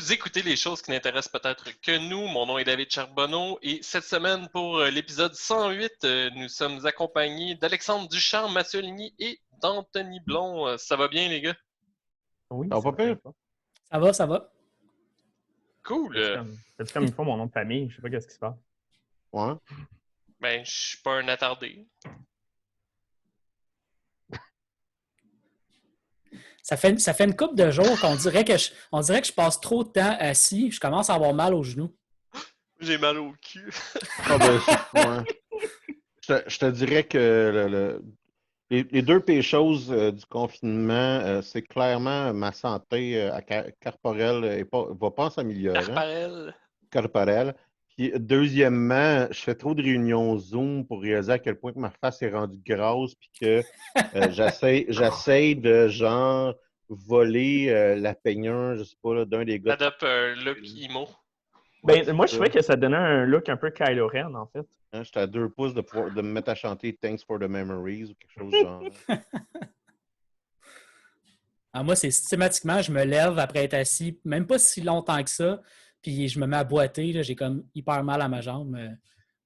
Vous écoutez les choses qui n'intéressent peut-être que nous. Mon nom est David Charbonneau et cette semaine, pour l'épisode 108, nous sommes accompagnés d'Alexandre Duchamp, Mathieu Ligny et d'Anthony Blond. Ça va bien, les gars? Oui, Ça va pas pire? Ça va, ça va. Cool. C'est comme il faut mon nom de famille. Je sais pas qu'est-ce qui se passe. Ouais. Ben, je suis pas un attardé. Ça fait une couple de jours qu'on dirait que je passe trop de temps assis. Je commence à avoir mal aux genoux. J'ai mal au cul. Ah ben, je te dirais que les deux pires choses du confinement, c'est clairement ma santé corporelle va pas s'améliorer. Corporelle. Puis deuxièmement, je fais trop de réunions Zoom pour réaliser à quel point que ma face est rendue grasse puis que j'essaie de genre voler la peigneur, je sais pas, là, d'un des gars. T'adoptes un look emo. Ben, moi, je trouvais que ça donnait un look un peu Kylo Ren, en fait. Hein, j'étais à 2 pouces de me mettre à chanter Thanks for the Memories ou quelque chose du genre. Alors moi, c'est systématiquement, je me lève après être assis, même pas si longtemps que ça, puis je me mets à boiter. Là, j'ai comme hyper mal à ma jambe.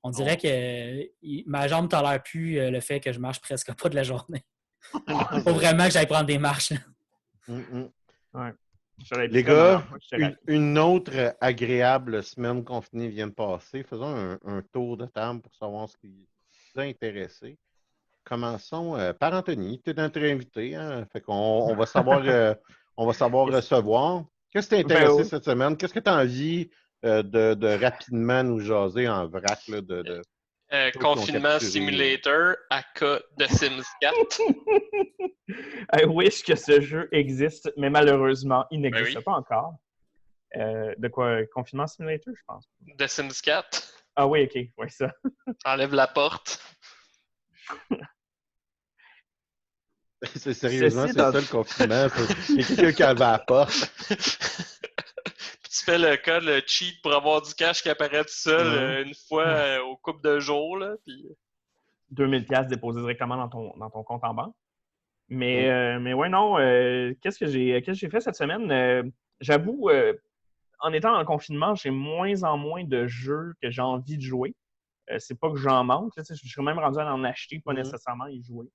On dirait que ma jambe ne tolère plus le fait que je marche presque pas de la journée. Faut vraiment que j'aille prendre des marches. Ouais. Les gars, une autre agréable semaine confinée vient de passer. Faisons un tour de table pour savoir ce qui vous a intéressé. Commençons par Anthony. Tu es notre invité. Hein? Fait qu'on va savoir, recevoir. Qu'est-ce qui t'a intéressé cette semaine? Qu'est-ce que tu as envie de rapidement nous jaser en vrac là, de Confinement Simulator, aka de Sims 4. I wish que ce jeu existe, mais malheureusement, il n'existe pas encore. De quoi? Confinement Simulator, je pense. De Sims 4. Ah oui, ok. Oui, ça. Enlève la porte. Sérieusement, c'est ça le confinement. Il y a quelqu'un qui avait la porte. Tu fais le code cheat pour avoir du cash qui apparaît tout seul une fois au couple de jours. Là, puis... 2000$ déposés directement dans ton compte en banque. Mais ouais, non. Qu'est-ce que j'ai fait cette semaine? J'avoue, en étant en confinement, j'ai moins en moins de jeux que j'ai envie de jouer. C'est pas que j'en manque. Là, je suis même rendu à en acheter, pas nécessairement y jouer.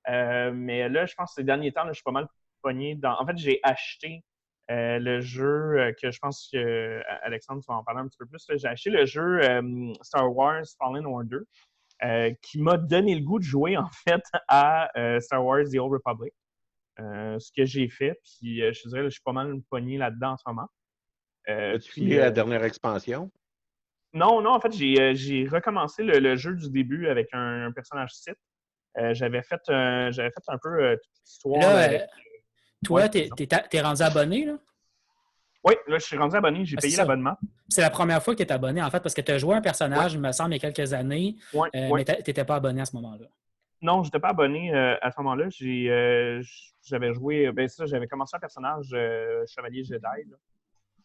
Mais là, je pense que ces derniers temps, là, je suis pas mal pogné dans... En fait, j'ai acheté le jeu que je pense que Alexandre, tu vas en parler un petit peu plus. Là. J'ai acheté le jeu Star Wars Fallen Order qui m'a donné le goût de jouer en fait à Star Wars The Old Republic. Ce que j'ai fait, puis je te dirais, là, je suis pas mal pogné là-dedans en ce moment. As-tu fini la dernière expansion? Non, en fait, j'ai recommencé le jeu du début avec un personnage Sith. J'avais fait un peu toute l'histoire. Là, toi, t'es rendu abonné, là? Oui, là, je suis rendu abonné. J'ai payé l'abonnement. C'est la première fois que tu es abonné, en fait, parce que tu as joué un personnage, il me semble, il y a quelques années, mais tu n'étais pas abonné à ce moment-là. Non, je n'étais pas abonné à ce moment-là. J'avais joué... j'avais commencé un personnage Chevalier Jedi. Là.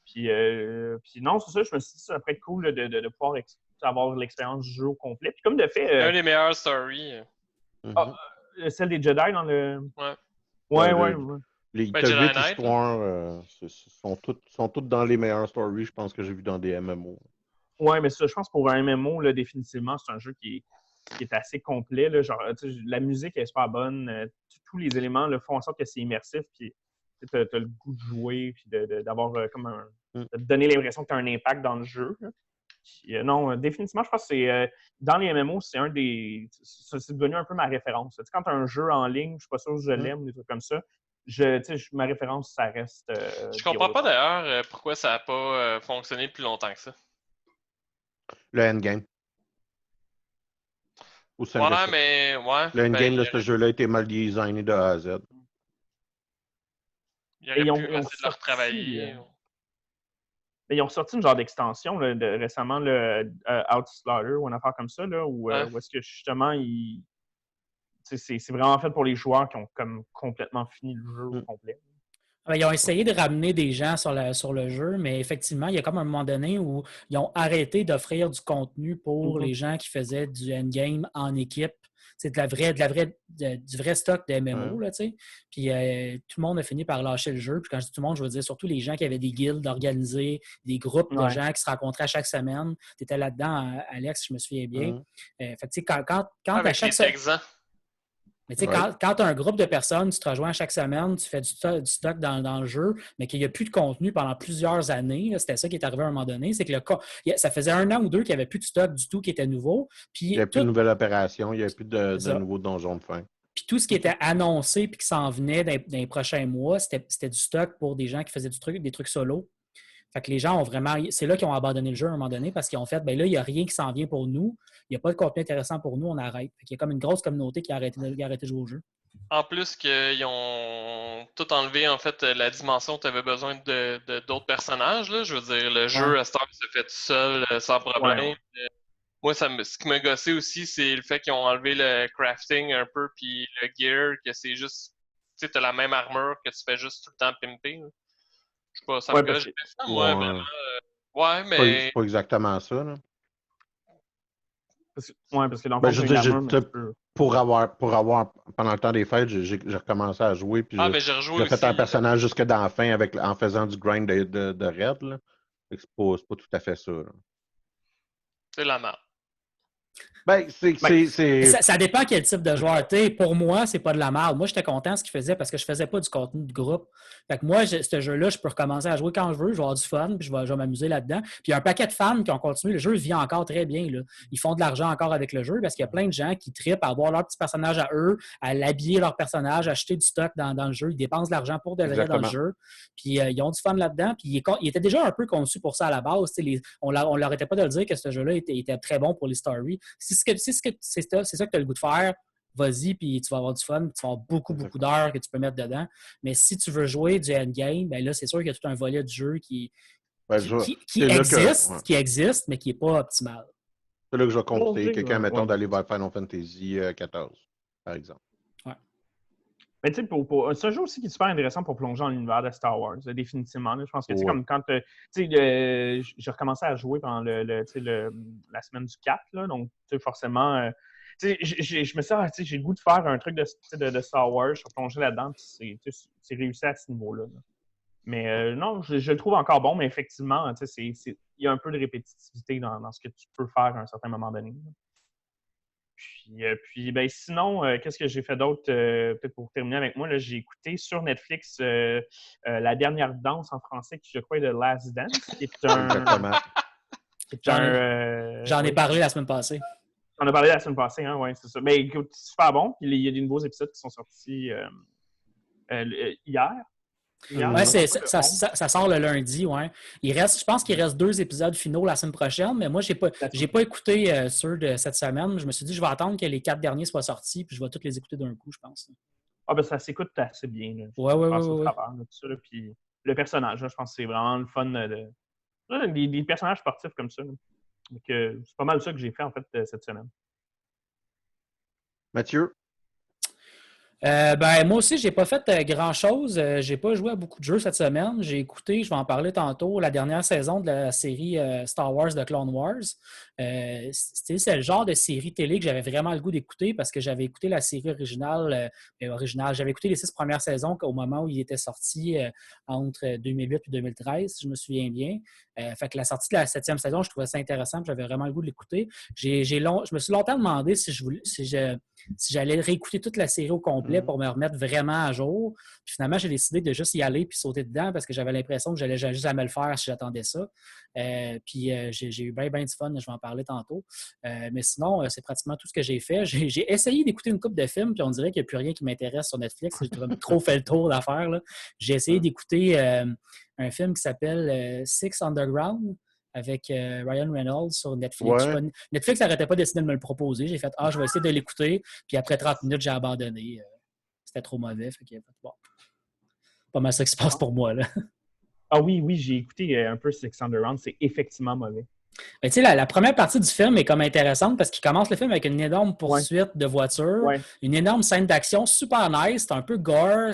Puis non, c'est ça, je me suis dit, ça pourrait être cool là, de pouvoir avoir l'expérience du jeu au complet. Puis comme de fait... un des meilleures stories. Celle des Jedi dans le... Ouais. Ouais. Les 8 histoires sont toutes dans les meilleures stories, je pense, que j'ai vues dans des MMO. Ouais, mais ça, je pense pour un MMO, là, définitivement, c'est un jeu qui est assez complet. Là, genre, la musique est super bonne. Tous les éléments là, font en sorte que c'est immersif. Puis tu as le goût de jouer, puis d'avoir de te donner l'impression que tu as un impact dans le jeu. Puis, non, définitivement, je pense que c'est dans les MMO, c'est devenu un peu ma référence. Tu sais, quand tu as un jeu en ligne, je suis pas sûr que je l'aime, des trucs comme ça. Ma référence, ça reste. Je comprends pas d'ailleurs pourquoi ça n'a pas fonctionné plus longtemps que ça. Le endgame. Le endgame de ce jeu-là était mal designé de A à Z. Ils auraient pu essayer de le retravailler. Ils ont sorti une genre d'extension récemment, Outslander ou une affaire comme ça, là, où est-ce que justement, c'est vraiment fait pour les joueurs qui ont comme complètement fini le jeu au complet. Ils ont essayé de ramener des gens sur le jeu, mais effectivement, il y a comme un moment donné où ils ont arrêté d'offrir du contenu pour les gens qui faisaient du endgame en équipe. c'est du vrai stock de MMO, là, tu sais. Puis tout le monde a fini par lâcher le jeu. Puis quand je dis tout le monde, je veux dire surtout les gens qui avaient des guildes organisés, des groupes de gens qui se rencontraient chaque semaine. Tu étais là-dedans, Alex, si je me souviens bien. Fait que, tu sais, quand à Avec chaque les Texans. mais tu sais, quand tu as un groupe de personnes, tu te rejoins chaque semaine, tu fais du stock dans le jeu, mais qu'il n'y a plus de contenu pendant plusieurs années, là, c'était ça qui est arrivé à un moment donné, c'est que ça faisait 1 an ou 2 qu'il n'y avait plus de stock du tout qui était nouveau. Puis Il n'y a plus de nouvelles opérations, il n'y a plus de nouveaux donjons de fin. Puis tout ce qui était annoncé et qui s'en venait dans les prochains mois, c'était du stock pour des gens qui faisaient des trucs solo. Fait que les gens ont vraiment. C'est là qu'ils ont abandonné le jeu à un moment donné parce qu'ils ont fait, ben là, il n'y a rien qui s'en vient pour nous. Il n'y a pas de contenu intéressant pour nous, on arrête. Fait qu'il y a comme une grosse communauté qui a arrêté de jouer au jeu. En plus qu'ils ont tout enlevé, en fait, la dimension, tu avais besoin d'autres personnages. Là. Je veux dire, le jeu à Star se fait tout seul, sans problème. Ouais. Moi, ce qui m'a gossé aussi, c'est le fait qu'ils ont enlevé le crafting un peu, puis le gear, que c'est juste, tu sais, t'as la même armure que tu fais juste tout le temps pimper. Là. Je sais pas, ça me gosse. J'ai fait ça, moi, vraiment. Ouais, mais. C'est pas exactement ça, là. Parce que dans le fond, Je veux dire, pour avoir, pendant le temps des fêtes, j'ai recommencé à jouer, puis mais j'ai rejoué j'ai fait aussi, un personnage jusque dans la fin en faisant du grind de raid, là. C'est pas tout à fait ça, là. C'est la merde. Ça dépend quel type de joueur. T'sais, pour moi, c'est pas de la merde. Moi, j'étais content de ce qu'il faisait parce que je faisais pas du contenu de groupe. Fait que moi, ce jeu-là, je peux recommencer à jouer quand je veux, je vais avoir du fun, puis je vais m'amuser là-dedans. Puis il y a un paquet de fans qui ont continué. Le jeu vit encore très bien, là. Ils font de l'argent encore avec le jeu parce qu'il y a plein de gens qui trippent à avoir leur petit personnage à eux, à l'habiller leur personnage, à acheter du stock dans le jeu. Ils dépensent de l'argent pour de vrai dans le jeu. Puis ils ont du fun là-dedans. Puis il était déjà un peu conçu pour ça à la base. On l'arrêtait pas de le dire que ce jeu-là était très bon pour les stories. C'est ça que tu as le goût de faire, vas-y, puis tu vas avoir du fun, puis tu vas avoir beaucoup d'heures que tu peux mettre dedans. Mais si tu veux jouer du endgame, ben là, c'est sûr qu'il y a tout un volet de jeu qui existe, mais qui n'est pas optimal. C'est là que je vais conseiller quelqu'un, mettons, d'aller vers Final Fantasy XIV, par exemple. Ouais. Mais tu sais, c'est un jeu aussi qui est super intéressant pour plonger dans l'univers de Star Wars, définitivement. Là. Je pense que c'est comme quand j'ai recommencé à jouer pendant la semaine du 4, là, donc forcément, je me suis dit, j'ai le goût de faire un truc de Star Wars, je suis replongé là-dedans, puis c'est réussi à ce niveau-là. Là. Mais non, je le trouve encore bon, mais effectivement, il y a un peu de répétitivité dans ce que tu peux faire à un certain moment donné. Là. Puis sinon, qu'est-ce que j'ai fait d'autre? Peut-être pour terminer avec moi, là, j'ai écouté sur Netflix La dernière danse en français, qui je crois est The Last Dance, qui est J'en ai parlé la semaine passée. On a parlé la semaine passée, hein, oui, c'est ça. Mais écoute, c'est super bon. Puis il y a des nouveaux épisodes qui sont sortis hier. Ouais, ça sort le lundi, ouais. Je pense qu'il reste 2 épisodes finaux la semaine prochaine, mais moi, j'ai pas écouté ceux de cette semaine. Je me suis dit, je vais attendre que les 4 derniers soient sortis, puis je vais tous les écouter d'un coup, je pense. Ah, ben ça s'écoute assez bien. Là. Ouais. Puis le personnage, là, je pense que c'est vraiment le fun des personnages sportifs comme ça. Donc, c'est pas mal ça que j'ai fait, en fait, cette semaine. Mathieu? Moi aussi, j'ai pas fait grand-chose. J'ai pas joué à beaucoup de jeux cette semaine. J'ai écouté, je vais en parler tantôt, la dernière saison de la série Star Wars de Clone Wars. C'est le genre de série télé que j'avais vraiment le goût d'écouter parce que j'avais écouté la série originale. J'avais écouté les 6 premières saisons au moment où il était sorti entre 2008 et 2013, si je me souviens bien. Fait que la sortie de la 7e saison, je trouvais ça intéressant. J'avais vraiment le goût de l'écouter. Je me suis longtemps demandé si j'allais réécouter toute la série au complet pour me remettre vraiment à jour. Puis finalement, j'ai décidé de juste y aller puis sauter dedans parce que j'avais l'impression que j'allais juste jamais le faire si j'attendais ça. Puis j'ai eu bien du fun, je vais en parler tantôt. Mais sinon, c'est pratiquement tout ce que j'ai fait. J'ai essayé d'écouter une couple de films, puis on dirait qu'il n'y a plus rien qui m'intéresse sur Netflix. J'ai trop fait le tour d'affaires. J'ai essayé d'écouter un film qui s'appelle Six Underground avec Ryan Reynolds sur Netflix. Ouais. Netflix n'arrêtait pas d'essayer de me le proposer. J'ai fait « Ah, je vais essayer de l'écouter. » Puis après 30 minutes, j'ai abandonné. C'était trop mauvais. Fait que, bon, pas mal ça qui se passe pour moi. Là. Ah oui, j'ai écouté un peu Six Underground. C'est effectivement mauvais. Mais tu sais, la première partie du film est comme intéressante parce qu'il commence le film avec une énorme poursuite de voiture, une énorme scène d'action super nice, c'est un peu gore.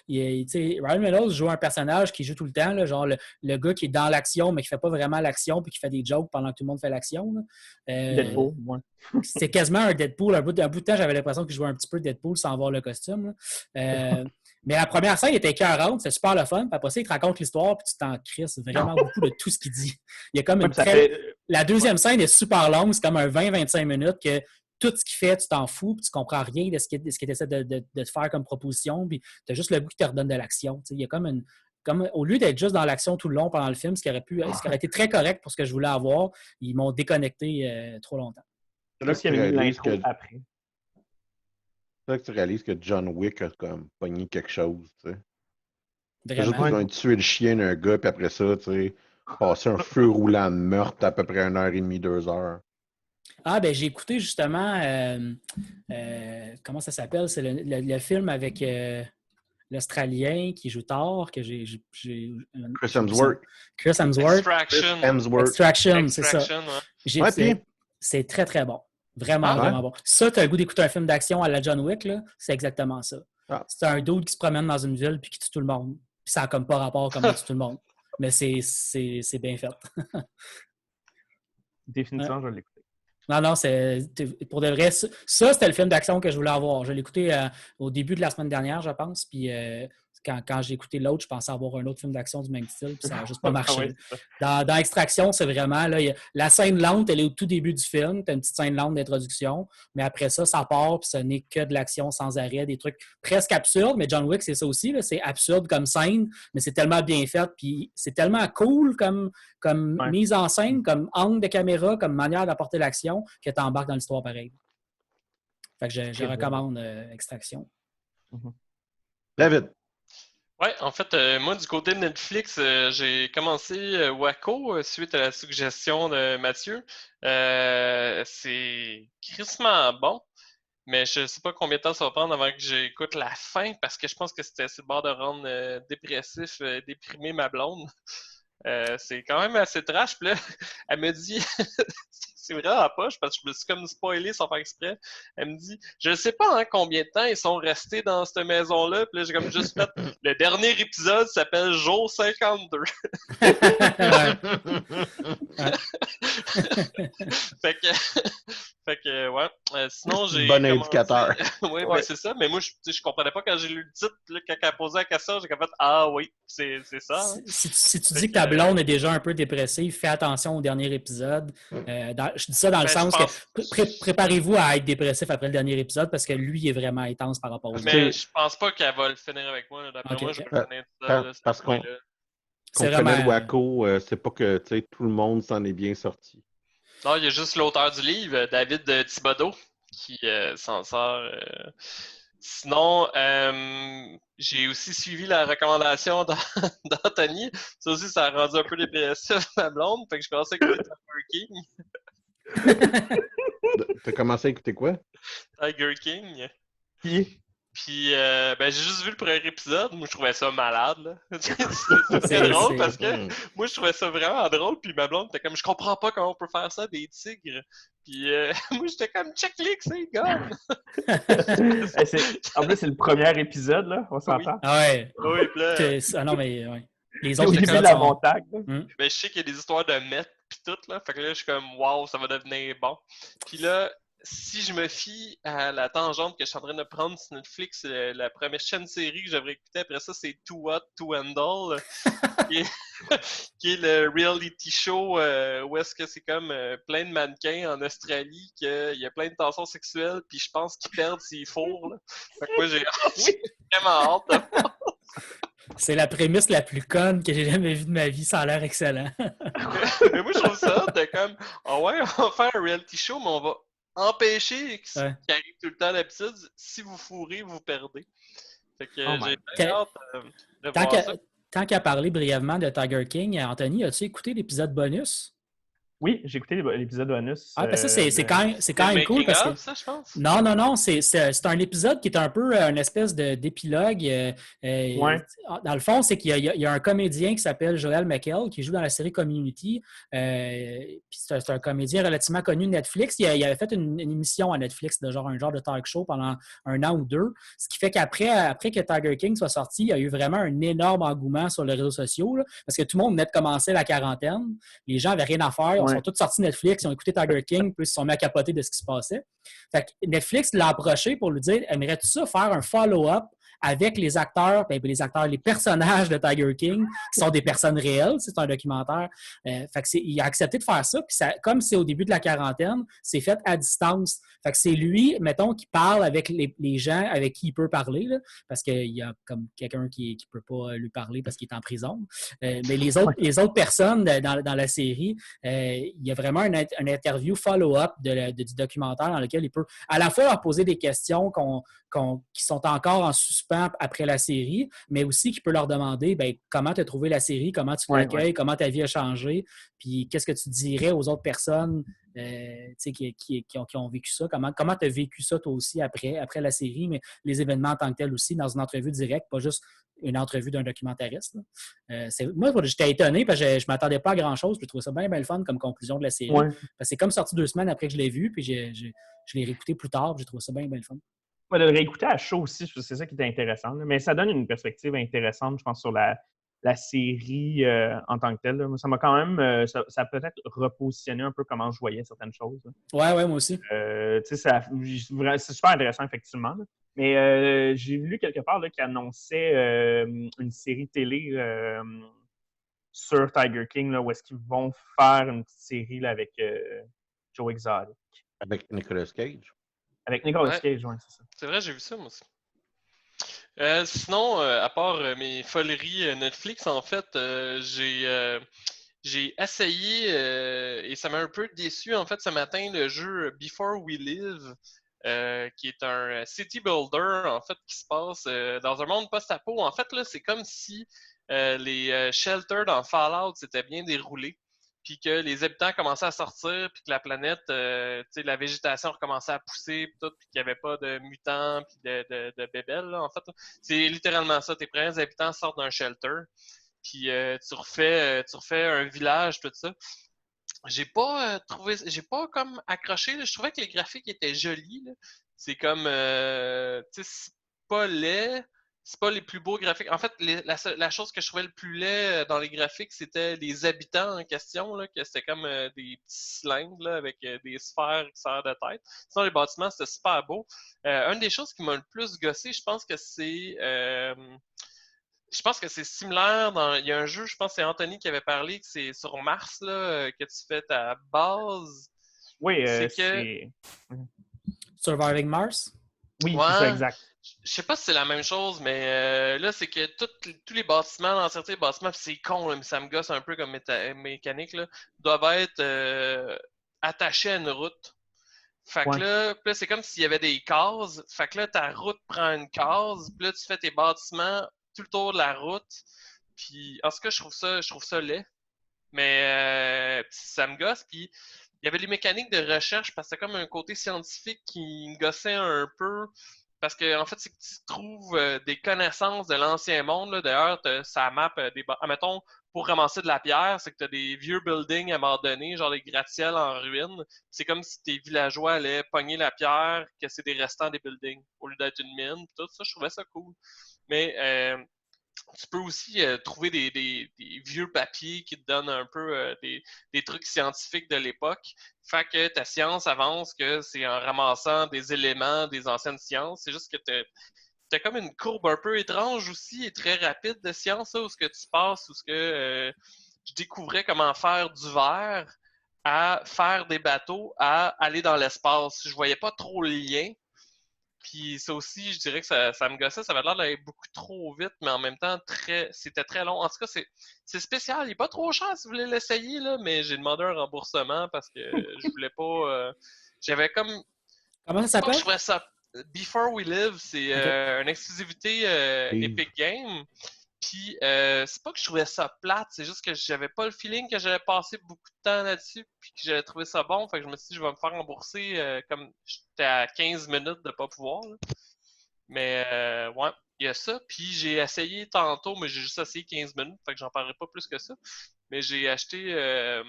Ryan Reynolds joue un personnage qui joue tout le temps, là, genre le gars qui est dans l'action mais qui fait pas vraiment l'action puis qui fait des jokes pendant que tout le monde fait l'action. Deadpool, c'est quasiment un Deadpool. Un bout de temps, j'avais l'impression qu'il jouait un petit peu Deadpool sans voir le costume. Mais la première scène était écœurante, c'est super le fun. Puis après ça, il te raconte l'histoire, puis tu t'en crisses vraiment beaucoup de tout ce qu'il dit. Il y a comme La deuxième scène est super longue, c'est comme un 20-25 minutes que tout ce qu'il fait, tu t'en fous, puis tu comprends rien de ce qu'il essaie de te faire comme proposition, puis tu as juste le goût qu'il te redonne de l'action. Il y a au lieu d'être juste dans l'action tout le long pendant le film, ce qui aurait été très correct pour ce que je voulais avoir, ils m'ont déconnecté trop longtemps. C'est là que tu réalises que John Wick a comme pogné quelque chose, tu sais. C'est juste besoin de tuer le chien d'un gars, puis après ça, tu sais, passer un feu roulant de meurtre à peu près 1h30, 2h. Ah, ben j'ai écouté justement, comment ça s'appelle? C'est le film avec l'Australien qui joue Thor, que j'ai Chris Hemsworth. Chris Hemsworth. Extraction, c'est ça. C'est très, très bon. Vraiment, vraiment bon. Ça, tu as le goût d'écouter un film d'action à la John Wick, là, c'est exactement ça. Ah. C'est un dude qui se promène dans une ville puis qui tue tout le monde. Puis ça n'a comme pas rapport à comment il tue tout le monde. Mais c'est bien fait. Définitivement, je vais l'écouter. Non, pour de vrai, ça, c'était le film d'action que je voulais avoir. Je l'ai écouté au début de la semaine dernière, je pense. Puis quand j'ai écouté l'autre, je pensais avoir un autre film d'action du même style, puis ça n'a juste pas marché. Dans Extraction, c'est vraiment, là, la scène lente, elle est au tout début du film. Tu as une petite scène lente d'introduction, mais après ça part, puis ce n'est que de l'action sans arrêt, des trucs presque absurdes, mais John Wick, c'est ça aussi, là, c'est absurde comme scène, mais c'est tellement bien fait, puis c'est tellement cool comme mise en scène, comme angle de caméra, comme manière d'apporter l'action, que tu embarques dans l'histoire pareil. Fait que je recommande Extraction. David. Oui, en fait, moi, du côté de Netflix, j'ai commencé Waco suite à la suggestion de Mathieu. C'est crissement bon, mais je ne sais pas combien de temps ça va prendre avant que j'écoute la fin, parce que je pense que c'était sur le bord de rendre dépressif, déprimer ma blonde. C'est quand même assez trash. Puis là, elle me dit, c'est vraiment à poche parce que je me suis comme spoilé sans faire exprès. Elle me dit, je ne sais pas combien de temps ils sont restés dans cette maison-là. Puis là, j'ai comme juste fait, le dernier épisode s'appelle Jour 52. Fait que ouais. Sinon, j'ai. Bon indicateur. Oui, ben c'est ça. Mais moi, je comprenais pas quand j'ai lu le titre. Là, quand elle a posé la question, j'ai fait, ah oui, c'est ça. Hein. Si tu dis que ta blonde est déjà un peu dépressive, fais attention au dernier épisode. Je dis ça dans le sens que préparez-vous à être dépressif après le dernier épisode parce que lui est vraiment intense par rapport aux autres. Mais je pense pas qu'elle va le finir avec moi. D'après moi, je vais le finir ça. Parce qu'on connaît le Waco, c'est pas que tout le monde s'en est bien sorti. Non, il y a juste l'auteur du livre, David Thibodeau, qui s'en sort. Sinon, j'ai aussi suivi la recommandation d'Anthony. Ça aussi, ça a rendu un peu dépressif ma blonde. Fait que je commençais à écouter Tiger King. T'as commencé à écouter quoi? Tiger King. Qui? Puis, j'ai juste vu le premier épisode. Moi, je trouvais ça malade, là. C'est drôle parce que moi, je trouvais ça vraiment drôle. Puis ma blonde était comme, je comprends pas comment on peut faire ça, des tigres. Puis, moi, j'étais comme, check-click, c'est gars! En plus, c'est le premier épisode, là. On s'entend? Ah ouais. Oui, là. Ah non, mais ouais. Les autres épisodes de la montagne. Ben, je sais qu'il y a des histoires de meth pis tout, là. Fait que là, je suis comme, waouh, ça va devenir bon. Puis là, si je me fie à la tangente que je suis en train de prendre sur Netflix, la première chaîne série que j'aimerais écouter après ça, c'est Too Hot to Handle, qui est le reality show où est-ce que c'est comme plein de mannequins en Australie, qu'il y a plein de tensions sexuelles, puis je pense qu'ils perdent s'ils fourrent. Là. Fait que moi, j'ai vraiment hâte. C'est la prémisse la plus conne que j'ai jamais vue de ma vie, ça a l'air excellent. Mais moi, je trouve ça de comme, on va faire un reality show, mais on va empêcher ce qui arrive tout le temps d'habitude. Si vous fourrez, vous perdez. Fait que j'ai bien hâte de voir ça. Tant qu'à parler brièvement de Tiger King, Anthony, as-tu écouté l'épisode bonus? Oui, j'ai écouté l'épisode bonus. Ah, parce que ça, c'est quand même cool parce que. Ça, je pense. Non, c'est un épisode qui est un peu une espèce d'épilogue. Ouais. Dans le fond, c'est qu'il y a un comédien qui s'appelle Joel McHale qui joue dans la série Community. Puis c'est un comédien relativement connu de Netflix. Il avait fait une émission à Netflix de un genre de talk show pendant 1 an ou 2. Ce qui fait après que Tiger King soit sorti, il y a eu vraiment un énorme engouement sur les réseaux sociaux là, parce que tout le monde venait de commencer la quarantaine. Les gens n'avaient rien à faire. Ils sont tous sortis de Netflix, ils ont écouté Tiger King, puis ils se sont mis à capoter de ce qui se passait. Fait que Netflix l'a approché pour lui dire aimerais-tu ça faire un follow-up avec les acteurs, les personnages de Tiger King, qui sont des personnes réelles, c'est un documentaire. Fait que il a accepté de faire ça, puis comme c'est au début de la quarantaine, c'est fait à distance. Fait que c'est lui, mettons, qui parle avec les gens avec qui il peut parler, là, parce qu'il y a comme quelqu'un qui peut pas lui parler parce qu'il est en prison. Mais les autres personnes dans la série, il y a vraiment un interview follow-up du documentaire dans lequel il peut à la fois leur poser des questions qui sont encore en suspens après la série, mais aussi qui peut leur demander comment tu as trouvé la série, comment tu l'accueilles, comment ta vie a changé, puis qu'est-ce que tu dirais aux autres personnes qui ont vécu ça, comment tu as vécu ça toi aussi après la série, mais les événements en tant que tels aussi, dans une entrevue directe, pas juste une entrevue d'un documentariste. Moi, j'étais étonné parce que je ne m'attendais pas à grand-chose, puis je trouvais ça bien le fun comme conclusion de la série. Ouais. Parce que c'est comme sorti 2 semaines après que je l'ai vu, puis je l'ai réécouté plus tard, puis j'ai trouvé ça bien le fun. De le réécouter à chaud aussi, c'est ça qui était intéressant. Là. Mais ça donne une perspective intéressante, je pense, sur la série en tant que telle. Là. Ça m'a quand même, ça a peut-être repositionné un peu comment je voyais certaines choses. Là. Ouais, moi aussi. C'est super intéressant, effectivement. Là. Mais j'ai lu quelque part qui annonçait une série télé sur Tiger King, là, où est-ce qu'ils vont faire une petite série là, avec Joe Exotic. Avec Nicolas Cage. Avec Nicolas Cage, oui, c'est ça. C'est vrai, j'ai vu ça, moi aussi. Sinon, à part mes foleries Netflix, en fait, j'ai essayé, et ça m'a un peu déçu, en fait, ce matin, le jeu Before We Live, qui est un city builder, en fait, qui se passe dans un monde post-apo. En fait, là, c'est comme si les shelters dans Fallout s'étaient bien déroulés, puis que les habitants commençaient à sortir, puis que la planète, la végétation recommençait à pousser, puis qu'il n'y avait pas de mutants, puis de bébelles, là, en fait. Là. C'est littéralement ça. Tes premiers habitants sortent d'un shelter, puis tu refais un village, tout ça. J'ai pas comme accroché. Là. Je trouvais que les graphiques étaient jolis. Là. C'est comme, c'est pas laid. C'est pas les plus beaux graphiques. En fait, la chose que je trouvais le plus laid dans les graphiques, c'était les habitants en question, là, que c'était comme des petits cylindres là, avec des sphères qui sortent de tête. Sinon, les bâtiments, c'était super beau. Une des choses qui m'a le plus gossé, je pense que c'est similaire. Il y a un jeu, je pense que c'est Anthony qui avait parlé, que c'est sur Mars, là, que tu fais ta base. Oui, c'est... Surviving Mars? Oui, c'est ça, exact. Je sais pas si c'est la même chose, mais là, c'est que tous les bâtiments, dans certains bâtiments, c'est con, là, mais ça me gosse un peu comme mécanique, là, doivent être attachés à une route. Fait que là, c'est comme s'il y avait des cases. Fait que là, ta route prend une case, puis là, tu fais tes bâtiments tout le tour de la route. Puis, en tout cas, je trouve ça laid. Mais ça me gosse. Puis, il y avait les mécaniques de recherche, parce que c'est comme un côté scientifique qui me gossait un peu. Parce que, en fait, c'est que tu trouves des connaissances de l'ancien monde. Là. D'ailleurs, ça map mettons, pour ramasser de la pierre, c'est que tu as des vieux buildings abandonnés, genre des gratte-ciels en ruine. C'est comme si tes villageois allaient pogner la pierre, que c'est des restants des buildings, au lieu d'être une mine. Tout ça, je trouvais ça cool. Mais tu peux aussi trouver des vieux papiers qui te donnent un peu des trucs scientifiques de l'époque. Fait que ta science avance que c'est en ramassant des éléments des anciennes sciences. C'est juste que t'as comme une courbe un peu étrange aussi et très rapide de science, là, où ce que tu passes, où ce que je découvrais comment faire du verre, à faire des bateaux, à aller dans l'espace. Je voyais pas trop le lien. Puis ça aussi, je dirais que ça me gossait. Ça avait l'air d'aller beaucoup trop vite, mais en même temps, c'était très long. En tout cas, c'est spécial. Il n'est pas trop cher si vous voulez l'essayer, là, mais j'ai demandé un remboursement parce que je voulais pas... j'avais comme... Comment ça s'appelle? Je trouvais ça... Before We Live, c'est une exclusivité Epic Games. Puis c'est pas que je trouvais ça plate, c'est juste que j'avais pas le feeling que j'avais passé beaucoup de temps là-dessus puis que j'avais trouvé ça bon. Fait que je me suis dit, je vais me faire rembourser comme j'étais à 15 minutes de pas pouvoir. Là. Mais ouais, il y a ça. Puis j'ai essayé tantôt, mais j'ai juste essayé 15 minutes, fait que j'en parlerai pas plus que ça. Mais j'ai acheté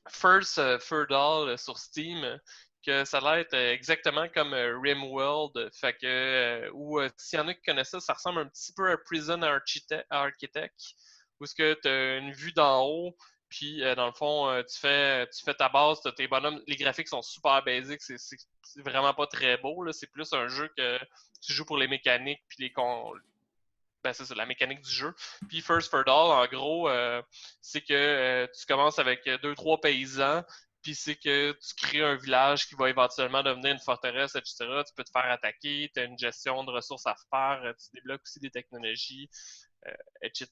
First Furdal sur Steam, que ça a l'air être exactement comme RimWorld. Fait que, ou s'il y en a qui connaissent ça, ça ressemble un petit peu à Prison Architect, où est-ce que tu as une vue d'en haut, puis dans le fond, tu fais ta base, tu as tes bonhommes. Les graphiques sont super basiques, c'est vraiment pas très beau. Là. C'est plus un jeu que tu joues pour les mécaniques, puis ben, c'est ça, la mécanique du jeu. Puis First for All, en gros, c'est que tu commences avec 2-3 paysans, puis c'est que tu crées un village qui va éventuellement devenir une forteresse, etc. Tu peux te faire attaquer, tu as une gestion de ressources à faire, tu débloques aussi des technologies, etc.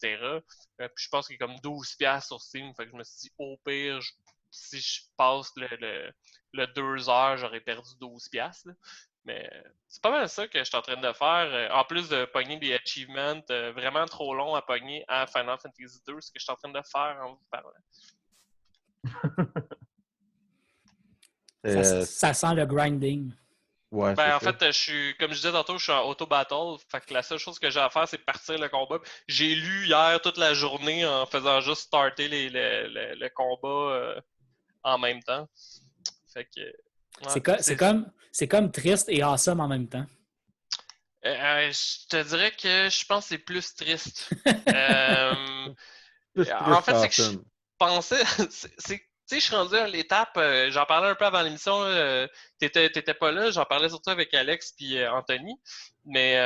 Puis je pense qu'il y a comme 12$ sur Steam, fait que je me suis dit, au pire, si je passe le 2 heures, j'aurais perdu 12$. Là. Mais c'est pas mal ça que je suis en train de faire. En plus de pogner des achievements vraiment trop longs à pogner à Final Fantasy 2, ce que je suis en train de faire en vous parlant. Ça sent le grinding. Ouais, Ben, en ça. fait, comme je disais tantôt, je suis en auto-battle. Fait que la seule chose que j'ai à faire, c'est partir le combat. J'ai lu hier toute la journée en faisant juste starter le combat en même temps. Fait que. Ouais, c'est comme triste et awesome en même temps. Je te dirais que je pense que c'est plus triste. Plus En triste fait, c'est que je awesome. pensais. Tu sais, je suis rendu à l'étape. J'en parlais un peu avant l'émission. T'étais pas là. J'en parlais surtout avec Alex puis Anthony. Mais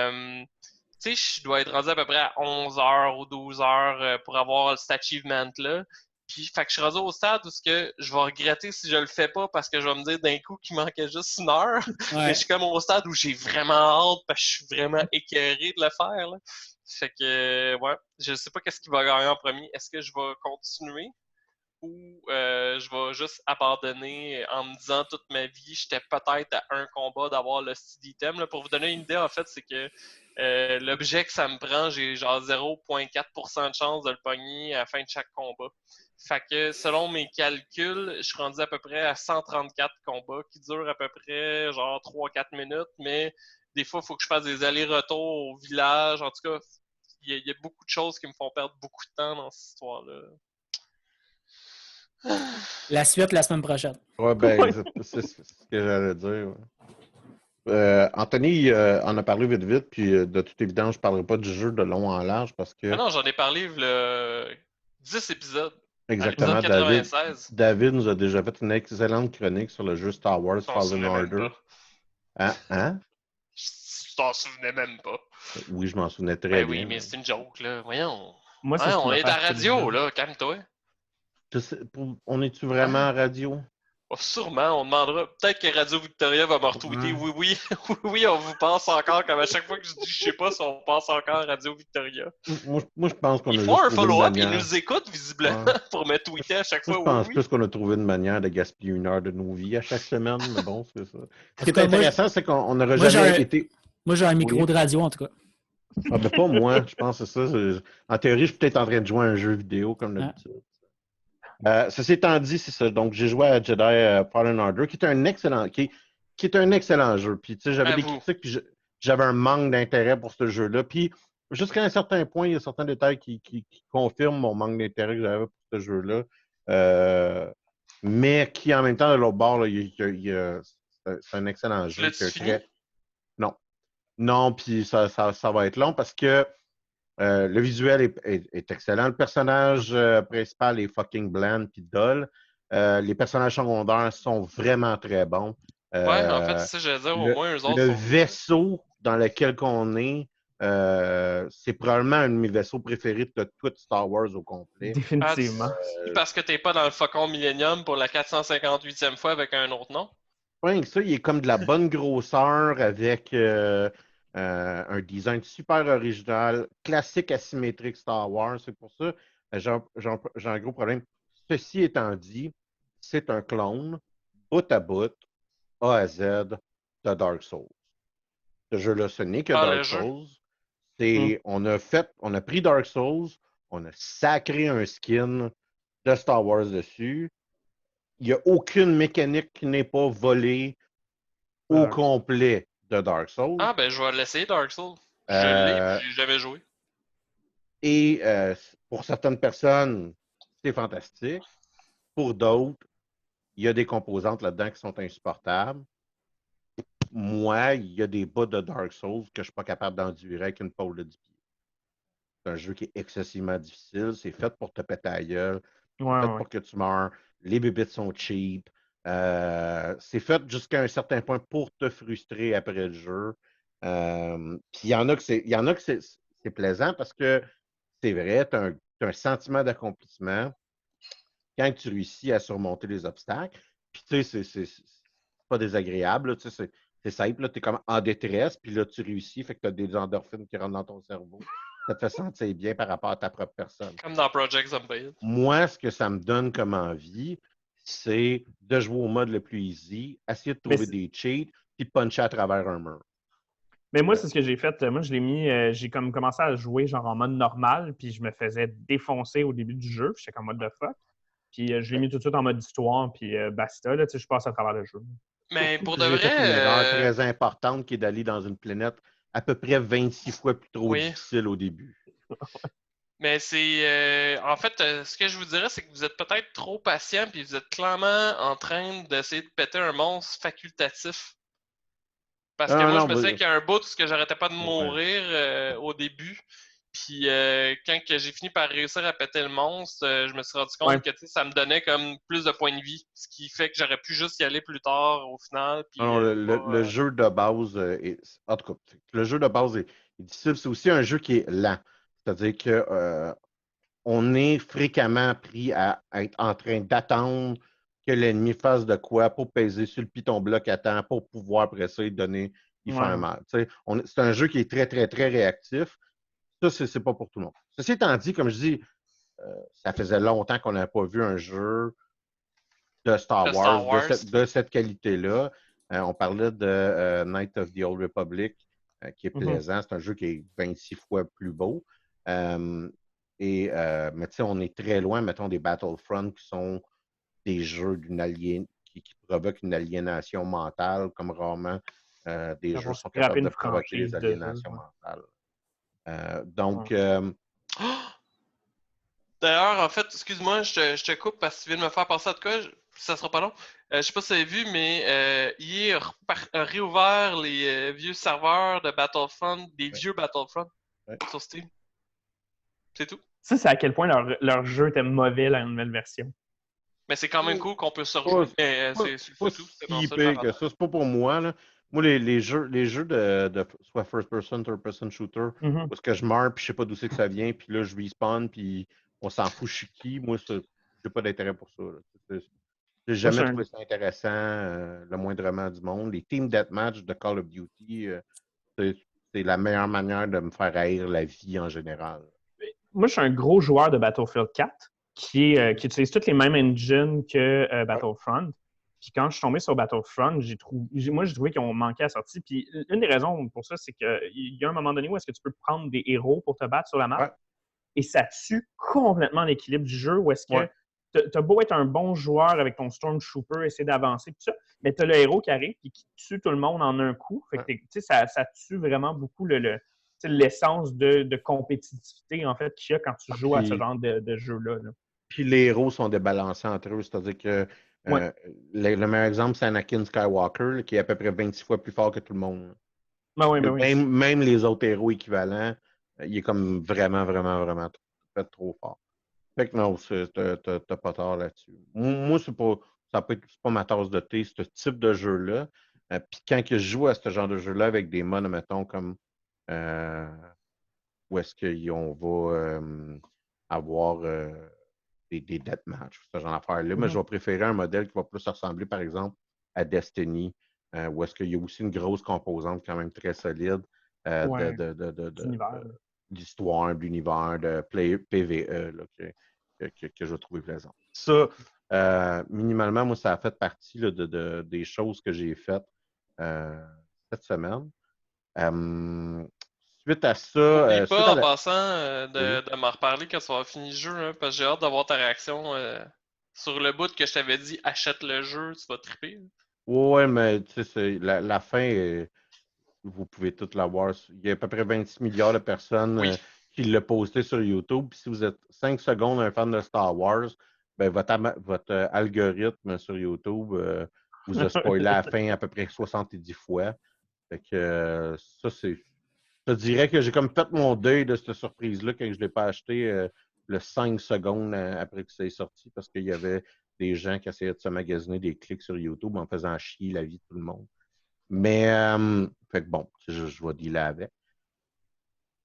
tu sais, je dois être rendu à peu près à 11 heures ou 12 heures pour avoir cet achievement-là. Puis, fait que je suis rendu au stade où je vais regretter si je le fais pas parce que je vais me dire d'un coup qu'il manquait juste une heure. Ouais. Mais je suis comme au stade où j'ai vraiment hâte parce que je suis vraiment écœuré de le faire. Là. Fait que, ouais, je sais pas qu'est-ce qui va gagner en premier. Est-ce que je vais continuer ou je vais juste abandonner en me disant toute ma vie, j'étais peut-être à un combat d'avoir le style item. Pour vous donner une idée, en fait, c'est que l'objet que ça me prend, j'ai genre 0,4% de chance de le pogner à la fin de chaque combat. Fait que selon mes calculs, je suis rendu à peu près à 134 combats qui durent à peu près genre 3-4 minutes, mais des fois, il faut que je fasse des allers-retours au village. En tout cas, il y a beaucoup de choses qui me font perdre beaucoup de temps dans cette histoire-là. La suite la semaine prochaine. Ouais, ben, c'est ce que j'allais dire. Anthony en a parlé vite, vite, puis de toute évidence, je ne parlerai pas du jeu de long en large parce que. Ah non, j'en ai parlé le 10 épisodes. Exactement, À l'épisode 96. David nous a déjà fait une excellente chronique sur le jeu Star Wars Je t'en Fallen souvenais même Order. pas. Hein? Je t'en souvenais même pas. Oui, je m'en souvenais très Ben bien. oui, mais c'est une joke, là. Voyons. Moi, c'est ce qui On m'a est fait à la acheter le radio, jeu. là. Calme-toi. On est-tu vraiment à radio? Oh, sûrement, on demandera. Peut-être que Radio Victoria va me retweeter. Ouais. Oui, oui, on vous pense encore. Comme à chaque fois que je dis, je sais pas si on pense encore à Radio Victoria. Moi, je pense qu'on Ils a font juste un trouvé une follow-up, ils manière. nous écoutent visiblement Ouais. pour me tweeter à chaque Moi, fois. je pense Oui. plus qu'on a trouvé une manière de gaspiller une heure de nos vies à chaque semaine, mais bon, c'est ça. Ce qui est Moi, intéressant, c'est qu'on n'aurait moi, jamais été. Moi, j'ai un micro Oui. de radio, en tout cas. Ah, ben pas moi, je pense que c'est ça. En théorie, je suis peut-être en train de jouer à un jeu vidéo comme d'habitude. Ceci étant dit, c'est ça. Donc, j'ai joué à Jedi Fallen Order, qui est un excellent jeu. Puis, tu sais, j'avais des critiques, puis j'avais un manque d'intérêt pour ce jeu-là. Puis, jusqu'à un certain point, il y a certains détails qui confirment mon manque d'intérêt que j'avais pour ce jeu-là. Mais qui, en même temps, de l'autre bord, là, c'est un excellent jeu. L'as-tu fini? Non, puis ça va être long parce que le visuel est excellent. Le personnage principal est fucking bland puis dull. Les personnages secondaires sont vraiment très bons. Ouais, en fait, c'est ça, j'allais dire, au moins, eux autres Le sont. vaisseau dans lequel on est, c'est probablement un de mes vaisseaux préférés de tout Star Wars au complet. Définitivement. Parce que t'es pas dans le Faucon Millennium pour la 458e fois avec un autre nom? Ouais, ça, il est comme de la bonne grosseur avec un design super original, classique asymétrique Star Wars. C'est pour ça, j'ai un gros problème. Ceci étant dit, c'est un clone, bout à bout, A à Z, de Dark Souls. Ce jeu-là, ce n'est que Ah, Dark le jeu? Souls. On a pris Dark Souls, on a sacré un skin de Star Wars dessus. Il n'y a aucune mécanique qui n'est pas volée au complet de Dark Souls. Ah, ben, je vais l'essayer, Dark Souls. Je l'ai, Euh, puis j'ai jamais joué. et pour certaines personnes, c'est fantastique. Pour d'autres, il y a des composantes là-dedans qui sont insupportables. Moi, il y a des bouts de Dark Souls que je ne suis pas capable d'endurer avec une pôle de 10 pieds. C'est un jeu qui est excessivement difficile. C'est fait pour te péter la gueule. C'est fait pour que tu meurs. Les bébites sont cheap. C'est fait jusqu'à un certain point pour te frustrer après le jeu. Puis il y en a que c'est plaisant parce que c'est vrai, tu as un sentiment d'accomplissement quand tu réussis à surmonter les obstacles. Puis tu sais, c'est pas désagréable. Là, tu sais, c'est simple. Tu es comme en détresse, puis là, tu réussis, fait que tu as des endorphines qui rentrent dans ton cerveau. Ça te fait sentir bien par rapport à ta propre personne. Comme dans Project Zomboid. Moi, ce que ça me donne comme envie, c'est de jouer au mode le plus easy, essayer de trouver des cheats, puis de puncher à travers un mur. Mais moi, c'est ce que j'ai fait. Moi, je l'ai mis, j'ai comme commencé à jouer genre en mode normal, puis je me faisais défoncer au début du jeu, puis j'étais comme mode de fuck. Puis je l'ai mis tout de suite en mode histoire, puis basta, là, tu sais, je passe à travers le jeu. Mais Surtout pour que de j'ai fait une erreur vrai, très importante qui est d'aller dans une planète à peu près 26 fois plus trop oui. difficile au début. Mais c'est. En fait, ce que je vous dirais, c'est que vous êtes peut-être trop patient, puis vous êtes clairement en train d'essayer de péter un monstre facultatif. Parce que moi, je me souviens qu'il y a un bout où j'arrêtais pas de mourir au début. Puis quand que j'ai fini par réussir à péter le monstre, je me suis rendu compte que ça me donnait comme plus de points de vie. Ce qui fait que j'aurais pu juste y aller plus tard au final. Puis, non, le jeu de base en tout cas, le jeu de base est difficile. C'est aussi un jeu qui est lent. C'est-à-dire que on est fréquemment pris à être en train d'attendre que l'ennemi fasse de quoi pour peser sur le piton bloc à temps pour pouvoir après ça y faire mal. C'est un jeu qui est très, très, très réactif. Ça, c'est pas pour tout le monde. Ceci étant dit, comme je dis, ça faisait longtemps qu'on n'avait pas vu un jeu de Star Wars de cette qualité-là. On parlait de Knights of the Old Republic, qui est plaisant. C'est un jeu qui est 26 fois plus beau. Mais tu sais, on est très loin, mettons, des Battlefront qui sont des jeux qui provoquent une aliénation mentale, comme rarement des jeux sont capables de provoquer des aliénations mentales. Donc, D'ailleurs, en fait, excuse-moi, je te coupe parce que tu viens de me faire passer à de quoi. Ça sera pas long. Je sais pas si vous avez vu, mais EA a réouvert les vieux serveurs de Battlefront, des vieux Battlefront sur Steam. C'est tout. Ça, c'est à quel point leur jeu était mauvais, la nouvelle version. Mais c'est quand même cool qu'on peut se rejouer. C'est pas si pire que ça. C'est pas pour moi. Là. Moi, les jeux de soit first person, third person shooter, parce que je meurs, puis je sais pas d'où c'est que ça vient, puis là, je respawn, puis on s'en fout, je suis qui. Moi, j'ai pas d'intérêt pour ça. J'ai jamais trouvé ça intéressant, le moindrement du monde. Les team deathmatch de Call of Duty, c'est la meilleure manière de me faire haïr la vie en général. Moi, je suis un gros joueur de Battlefield 4 qui utilise toutes les mêmes engines que Battlefront. Puis quand je suis tombé sur Battlefront, j'ai trouvé qu'ils ont manqué à la sortie. Puis une des raisons pour ça, c'est qu'il y a un moment donné où est-ce que tu peux prendre des héros pour te battre sur la map. Et ça tue complètement l'équilibre du jeu où est-ce que tu as beau être un bon joueur avec ton Stormtrooper, essayer d'avancer, tout ça, mais tu as le héros qui arrive et qui tue tout le monde en un coup. Fait que, ça tue vraiment beaucoup l'essence de compétitivité en fait qu'il y a quand tu joues à ce genre de jeu-là. Là. Puis les héros sont débalancés entre eux, c'est-à-dire que le meilleur exemple, c'est Anakin Skywalker, là, qui est à peu près 26 fois plus fort que tout le monde. Même les autres héros équivalents, il est comme vraiment, vraiment, vraiment trop fort. Fait que non, t'as pas tort là-dessus. Moi, c'est pas ma tasse de thé, ce type de jeu-là. Puis quand je joue à ce genre de jeu-là avec des modes, mettons, comme où est-ce qu'on va avoir des deathmatchs, ce genre d'affaires-là. Mais je vais préférer un modèle qui va plus ressembler, par exemple, à Destiny, où est-ce qu'il y a aussi une grosse composante quand même très solide d'histoire, d'univers, de PVE là, que je vais trouver plaisant. Ça, minimalement, moi, ça a fait partie là, des choses que j'ai faites cette semaine. suite à ça... N'oublie suite pas, à en la- passant, Oui. de m'en reparler quand ça va finir le jeu, hein, parce que j'ai hâte d'avoir ta réaction sur le bout que je t'avais dit, achète le jeu, tu vas triper. Ouais, mais tu sais, la fin, vous pouvez tout la voir. Il y a à peu près 26 milliards de personnes Oui. qui l'ont posté sur YouTube. Puis si vous êtes 5 secondes un fan de Star Wars, ben votre algorithme sur YouTube vous a spoilé la fin à peu près 70 fois. Fait que ça, c'est. Je te dirais que j'ai comme fait mon deuil de cette surprise-là quand je ne l'ai pas acheté le 5 secondes après que ça est sorti parce qu'il y avait des gens qui essayaient de se magasiner des clics sur YouTube en faisant chier la vie de tout le monde. Mais, fait que bon, je vais dealer avec.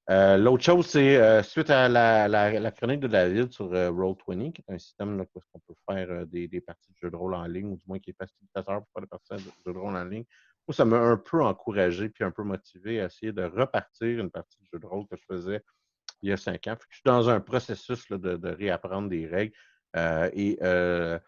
L'autre chose, c'est suite à la chronique de David sur Roll20, qui est un système là, où on peut faire des parties de jeux de rôle en ligne, ou du moins qui est facilitateur pour faire des parties de jeux de rôle en ligne. Moi, ça m'a un peu encouragé puis un peu motivé à essayer de repartir une partie de jeu de rôle que je faisais il y a 5 ans. Fait que je suis dans un processus là, de réapprendre des règles. Je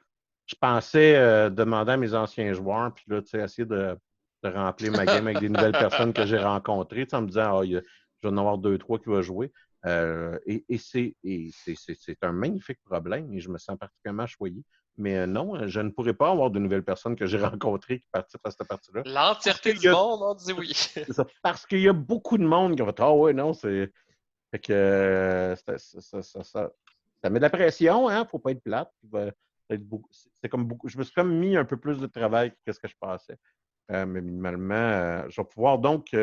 pensais demander à mes anciens joueurs, puis là, tu sais, essayer de remplir ma game avec des nouvelles personnes que j'ai rencontrées, en me disant, je vais en avoir 2, 3 qui vont jouer. C'est un magnifique problème et je me sens particulièrement choyé. Mais non, je ne pourrais pas avoir de nouvelles personnes que j'ai rencontrées qui participent à cette partie-là. L'entièreté du monde, on dit oui. C'est ça, parce qu'il y a beaucoup de monde qui va dire, ah ouais, non, c'est. Fait que ça met de la pression, hein, faut pas être plate. C'est comme beaucoup. Je me suis comme mis un peu plus de travail que ce que je pensais. Mais minimalement, je vais pouvoir donc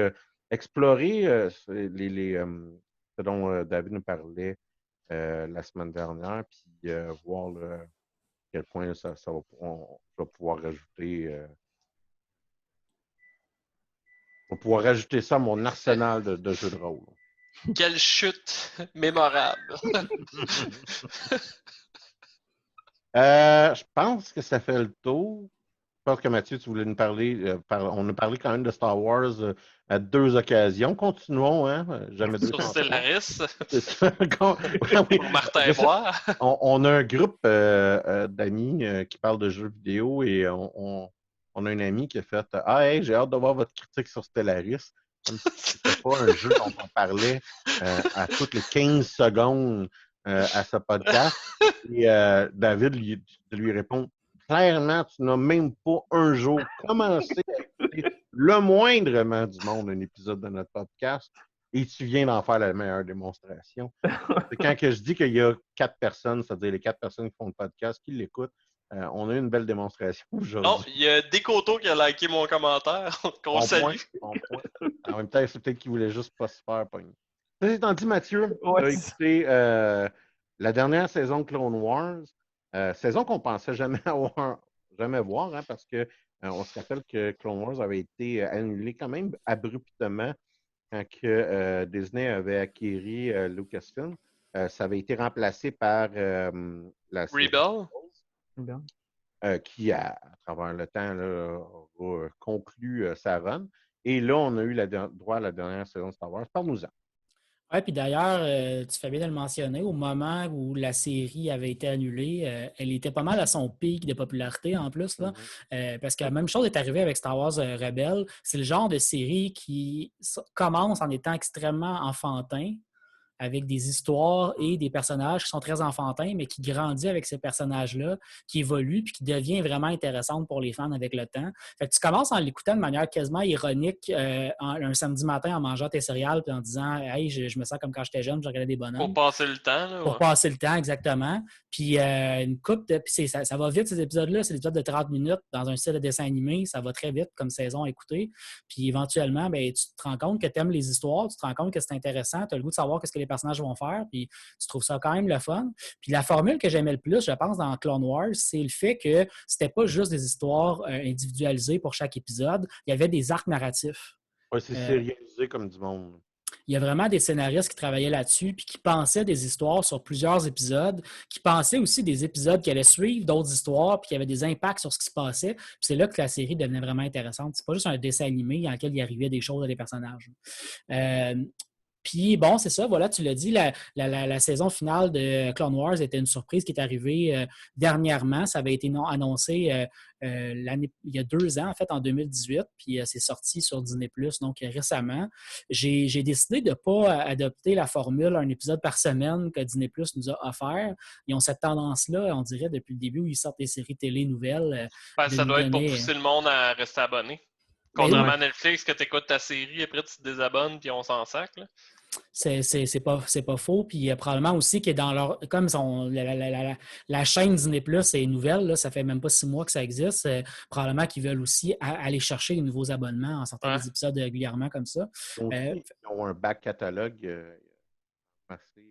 explorer ce dont David nous parlait la semaine dernière, puis voir à quel point je vais pouvoir rajouter ça à mon arsenal de jeux de rôle. Quelle chute mémorable. Je pense que ça fait le tour. Je pense que Mathieu, tu voulais nous parler. On a parlé quand même de Star Wars à 2 occasions. Continuons, hein? Jamais 2 Sur sans 3. Stellaris, C'est ça. pour Martin et moi. On a un groupe d'amis qui parlent de jeux vidéo et on a un ami qui a fait Ah, hey, j'ai hâte de voir votre critique sur Stellaris. Comme si c'était pas un jeu dont on parlait à toutes les 15 secondes à ce podcast. Et David lui répond clairement, tu n'as même pas un jour commencé à écouter le moindrement du monde un épisode de notre podcast et tu viens d'en faire la meilleure démonstration. C'est quand que je dis qu'il y a 4 personnes, c'est-à-dire les 4 personnes qui font le podcast, qui l'écoutent, on a eu une belle démonstration aujourd'hui. Non, il y a Décoto qui a liké mon commentaire, qu'on salue. Bon point. En même temps, c'est peut-être qu'il voulait juste pas se faire pogner. Ceci étant dit, Mathieu, Ouais, tu as écouté la dernière saison de Clone Wars, saison qu'on pensait jamais voir, hein, parce que on se rappelle que Clone Wars avait été annulé quand même abruptement quand Disney avait acquis Lucasfilm. Ça avait été remplacé par la série Rebel. qui, à travers le temps, là, a conclu sa run. Et là, on a eu droit à la dernière saison de Star Wars. Parle-nous-en. Oui, puis d'ailleurs, tu fais bien de le mentionner, au moment où la série avait été annulée, elle était pas mal à son pic de popularité en plus, là, parce que la même chose est arrivée avec Star Wars Rebels. C'est le genre de série qui commence en étant extrêmement enfantin, avec des histoires et des personnages qui sont très enfantins, mais qui grandit avec ces personnages-là, qui évoluent, puis qui devient vraiment intéressante pour les fans avec le temps. Fait que tu commences en l'écoutant de manière quasiment ironique un samedi matin en mangeant tes céréales puis en disant « Hey, je me sens comme quand j'étais jeune, je regardais des bonhommes. » Pour passer le temps. Là, Pour passer le temps, exactement. Puis une coupe ça va vite, ces épisodes-là. C'est des épisodes de 30 minutes dans un style de dessin animé. Ça va très vite comme saison à écouter. Puis éventuellement, ben, tu te rends compte que tu aimes les histoires, tu te rends compte que c'est intéressant, tu as le goût de savoir ce que les personnages vont faire, puis tu trouves ça quand même le fun. Puis la formule que j'aimais le plus, je pense, dans Clone Wars, c'est le fait que c'était pas juste des histoires individualisées pour chaque épisode. Il y avait des arcs narratifs. Oui, c'est sérialisé comme du monde. Il y a vraiment des scénaristes qui travaillaient là-dessus puis qui pensaient des histoires sur plusieurs épisodes, qui pensaient aussi des épisodes qui allaient suivre d'autres histoires puis qui avaient des impacts sur ce qui se passait. Puis c'est là que la série devenait vraiment intéressante. C'est pas juste un dessin animé dans lequel il arrivait des choses à des personnages. Puis bon, c'est ça, voilà, tu l'as dit, la saison finale de Clone Wars était une surprise qui est arrivée dernièrement. Ça avait été annoncé il y a 2 ans, en fait, en 2018, puis c'est sorti sur Disney+, donc récemment. J'ai décidé de ne pas adopter la formule un épisode par semaine que Disney+ nous a offert. Ils ont cette tendance-là, on dirait, depuis le début où ils sortent des séries télé nouvelles. Ça doit être pour pousser le monde à rester abonné. Contrairement à Netflix, que tu écoutes ta série, après tu te désabonnes, puis on s'en sac. Là. C'est pas faux. Puis probablement aussi que dans leur. Comme la chaîne Disney Plus est nouvelle, là, ça fait même pas 6 mois que ça existe. Probablement qu'ils veulent aussi aller chercher de nouveaux abonnements en sortant des épisodes régulièrement comme ça. Ils ont un back catalogue assez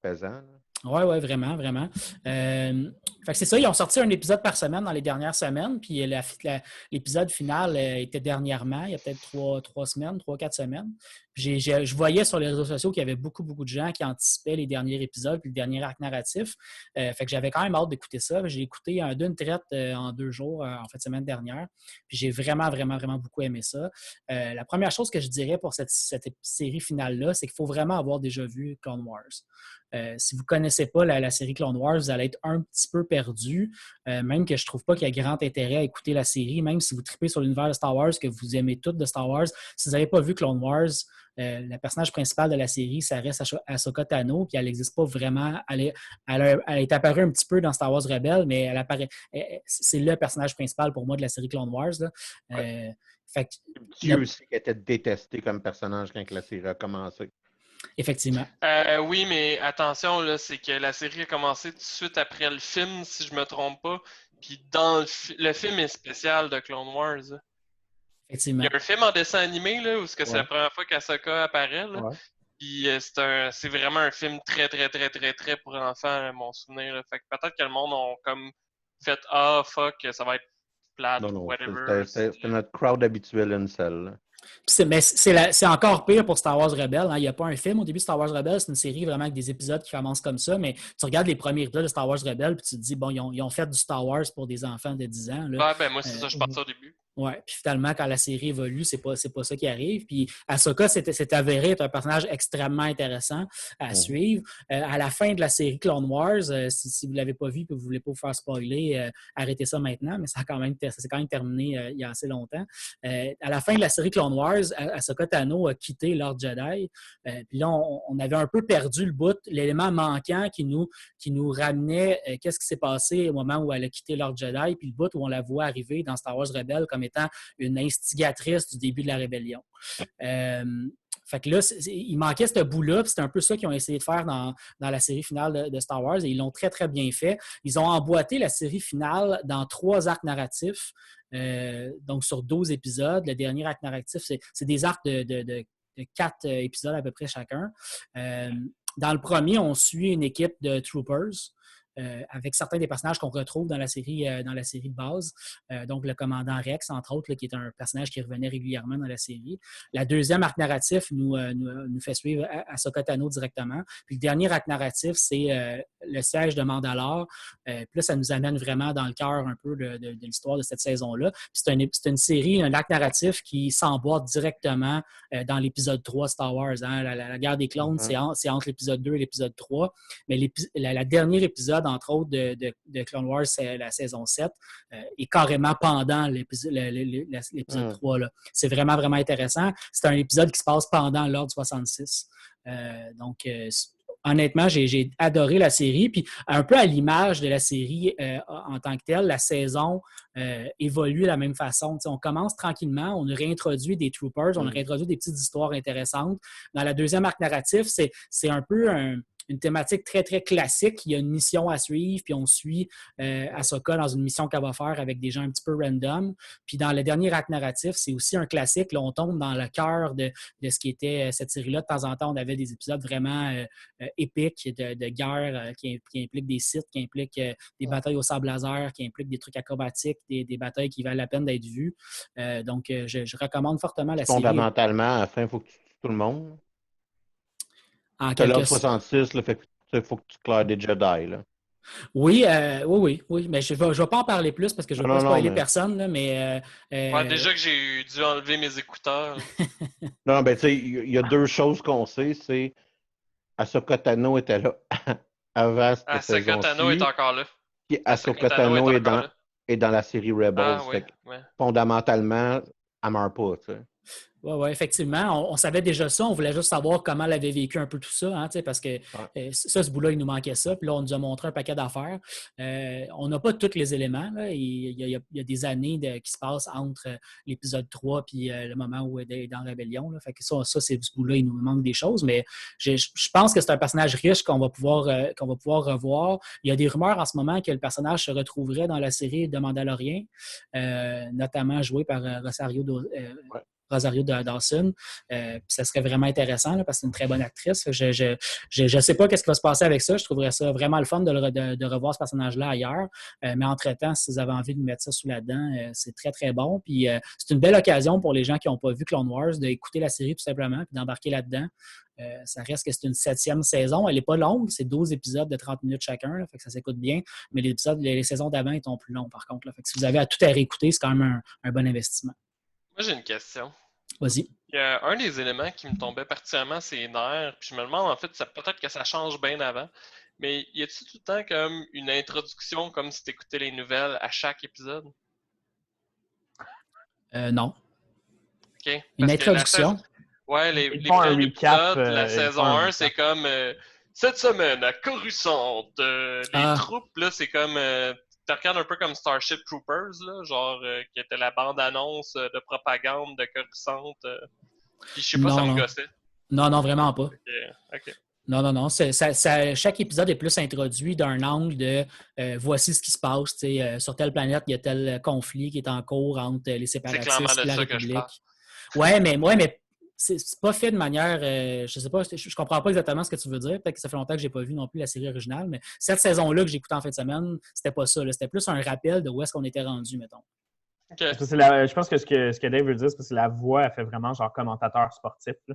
pesant. Oui, vraiment, vraiment. Fait que c'est ça, ils ont sorti un épisode par semaine dans les dernières semaines, puis l'épisode final était dernièrement, il y a peut-être 3-4 semaines. Puis je voyais sur les réseaux sociaux qu'il y avait beaucoup, beaucoup de gens qui anticipaient les derniers épisodes puis le dernier arc narratif. Fait que j'avais quand même hâte d'écouter ça. J'ai écouté d'une traite en 2 jours, en fait, semaine dernière. Puis j'ai vraiment, vraiment, vraiment beaucoup aimé ça. La première chose que je dirais pour cette série finale-là, c'est qu'il faut vraiment avoir déjà vu Clone Wars. Si vous ne connaissez pas la série Clone Wars, vous allez être un petit peu perdu. Même que je ne trouve pas qu'il y a grand intérêt à écouter la série, même si vous tripez sur l'univers de Star Wars, que vous aimez tout de Star Wars. Si vous n'avez pas vu Clone Wars, le personnage principal de la série, ça reste Ahsoka Tano, puis elle n'existe pas vraiment. Elle est apparue un petit peu dans Star Wars Rebels, mais elle apparaît. C'est le personnage principal pour moi de la série Clone Wars. Là. Dieu aussi qui était détesté comme personnage quand la série a commencé. Effectivement. Oui, mais attention, là, c'est que la série a commencé tout de suite après le film, si je ne me trompe pas. Puis dans le film est spécial de Clone Wars. Là. Effectivement. Il y a un film en dessin animé là, où c'est la première fois qu'Ahsoka apparaît. Là. Ouais. Puis c'est vraiment un film très, très, très, très, très pour enfants, à mon souvenir. Là. Fait que peut-être que le monde a comme fait « Ah, fuck, ça va être plate ou whatever. » C'était notre crowd habituel incel. Mais c'est encore pire pour Star Wars Rebels. Hein. Il n'y a pas un film au début de Star Wars Rebels. C'est une série vraiment avec des épisodes qui commencent comme ça. Mais tu regardes les premiers épisodes de Star Wars Rebels puis tu te dis, bon, ils ont fait du Star Wars pour des enfants de 10 ans. Là. Ouais, ben moi, c'est ça, je pense au début. Oui, puis finalement, quand la série évolue, c'est pas ça qui arrive. Puis Ahsoka s'est avéré être un personnage extrêmement intéressant à suivre. À la fin de la série Clone Wars, si vous ne l'avez pas vu et que vous ne voulez pas vous faire spoiler, arrêtez ça maintenant, mais ça s'est quand même terminé il y a assez longtemps. À la fin de la série Clone Wars, Ahsoka Tano a quitté l'Ordre Jedi. Puis là, on avait un peu perdu le bout, l'élément manquant qui nous ramenait qu'est-ce qui s'est passé au moment où elle a quitté l'Ordre Jedi, puis le bout où on la voit arriver dans Star Wars Rebels comme étant une instigatrice du début de la rébellion. Fait que là, il manquait ce bout-là, puis c'est un peu ça qu'ils ont essayé de faire dans la série finale de Star Wars, et ils l'ont très, très bien fait. Ils ont emboîté la série finale dans 3 arcs narratifs, donc sur 12 épisodes. Le dernier arc narratif, c'est des arcs de 4 épisodes à peu près chacun. Dans le premier, on suit une équipe de troopers, avec certains des personnages qu'on retrouve dans la série de base. Donc, le commandant Rex, entre autres, là, qui est un personnage qui revenait régulièrement dans la série. La deuxième arc narratif nous fait suivre Ahsoka Tano directement. Puis le dernier arc narratif, c'est le siège de Mandalore. Puis là, ça nous amène vraiment dans le cœur un peu de l'histoire de cette saison-là. Puis c'est une série, un arc narratif qui s'emboîte directement dans l'épisode 3 Star Wars. Hein. La guerre des clones, c'est entre l'épisode 2 et l'épisode 3. Mais la dernière épisode, entre autres, de Clone Wars, c'est la saison 7, est carrément pendant l'épisode 3. Là. C'est vraiment, vraiment intéressant. C'est un épisode qui se passe pendant l'Ordre 66. Donc, honnêtement, j'ai adoré la série. Puis, un peu à l'image de la série en tant que telle, la saison évolue de la même façon. T'sais, on commence tranquillement, on réintroduit des troopers, on réintroduit des petites histoires intéressantes. Dans la deuxième arc narratif, c'est un peu une thématique très, très classique. Il y a une mission à suivre, puis on suit Ahsoka dans une mission qu'elle va faire avec des gens un petit peu random. Puis dans le dernier acte narratif, c'est aussi un classique. Là, on tombe dans le cœur de ce qui était cette série-là. De temps en temps, on avait des épisodes vraiment épiques de guerre qui impliquent des sites, qui impliquent des batailles au sable laser, qui impliquent des trucs acrobatiques, des batailles qui valent la peine d'être vues. Donc, je recommande fortement la série. Fondamentalement, à la fin, il faut que tu tues tout le monde. En T'as l'ordre 66, il faut que tu claires des Jedi. Là. Oui, oui. Mais je vais pas en parler plus parce que je veux pas Non, spoiler mais... personne, là, mais Ouais, déjà que j'ai dû enlever mes écouteurs. Non, ben, tu sais, il y a deux choses qu'on sait, c'est Ahsoka Tano était là avant cette Ahsoka Tano est saison-ci, encore là. puis Ahsoka Ahsoka Tano est Tano encore là. est dans la série Rebels. Ah oui, Fait que, ouais. fondamentalement, elle meurt pas, tu sais. Oui, effectivement. On savait déjà ça. On voulait juste savoir comment elle avait vécu un peu tout ça, hein, parce que Ouais. ça, ce bout-là, il nous manquait ça. Puis là, on nous a montré un paquet d'affaires. On n'a pas tous les éléments. Là. Il y a des années qui se passent entre l'épisode 3 puis le moment où elle est dans Rébellion. Là. Fait que ça, c'est ce bout-là, il nous manque des choses. Mais je pense que c'est un personnage riche qu'on va pouvoir revoir. Il y a des rumeurs en ce moment que le personnage se retrouverait dans la série de Mandalorian, notamment joué par Rosario Dawson. Ça serait vraiment intéressant là, parce que c'est une très bonne actrice. Je ne sais pas ce qui va se passer avec ça. Je trouverais ça vraiment le fun de revoir ce personnage-là ailleurs. Mais entre-temps, si vous avez envie de mettre ça sous la dent, c'est très, très bon. Puis c'est une belle occasion pour les gens qui n'ont pas vu Clone Wars d'écouter la série tout simplement puis d'embarquer là-dedans. Ça reste que c'est une 7e saison. Elle n'est pas longue. C'est 12 épisodes de 30 minutes chacun. Là, fait que ça s'écoute bien. Mais les saisons d'avant sont plus longs par contre. Là. Fait que si vous avez à tout à réécouter, c'est quand même un bon investissement. Moi, j'ai une question. Vas-y. Il y a un des éléments qui me tombait particulièrement ses nerfs, puis je me demande en fait, peut-être que ça change bien avant, mais y a-t-il tout le temps comme une introduction comme si tu écoutais les nouvelles à chaque épisode? Non. OK. Une Parce que introduction. Ouais, Ils les font un premiers recap. épisodes, la Ils saison font un 1, c'est recap. comme cette semaine à Coruscant, les troupes, là, c'est comme tu regardes un peu comme Starship Troopers, là, genre qui était la bande-annonce de propagande de Coruscant. Puis je sais pas, ça me Non. gossait. Non, vraiment pas. OK. Non. Chaque épisode est plus introduit d'un angle de voici ce qui se passe. Sur telle planète, il y a tel conflit qui est en cours entre les C'est clairement séparatistes de et la ça que je parle. République. Ouais, mais c'est pas fait de manière. Je sais pas, je comprends pas exactement ce que tu veux dire. Peut-être que ça fait longtemps que j'ai pas vu non plus la série originale, mais cette saison-là que j'ai écoutée en fin de semaine, c'était pas ça. C'était plus un rappel de où est-ce qu'on était rendu, mettons. Okay. Je pense que ce que Dave veut dire, c'est parce que la voix, elle fait vraiment genre commentateur sportif. Là.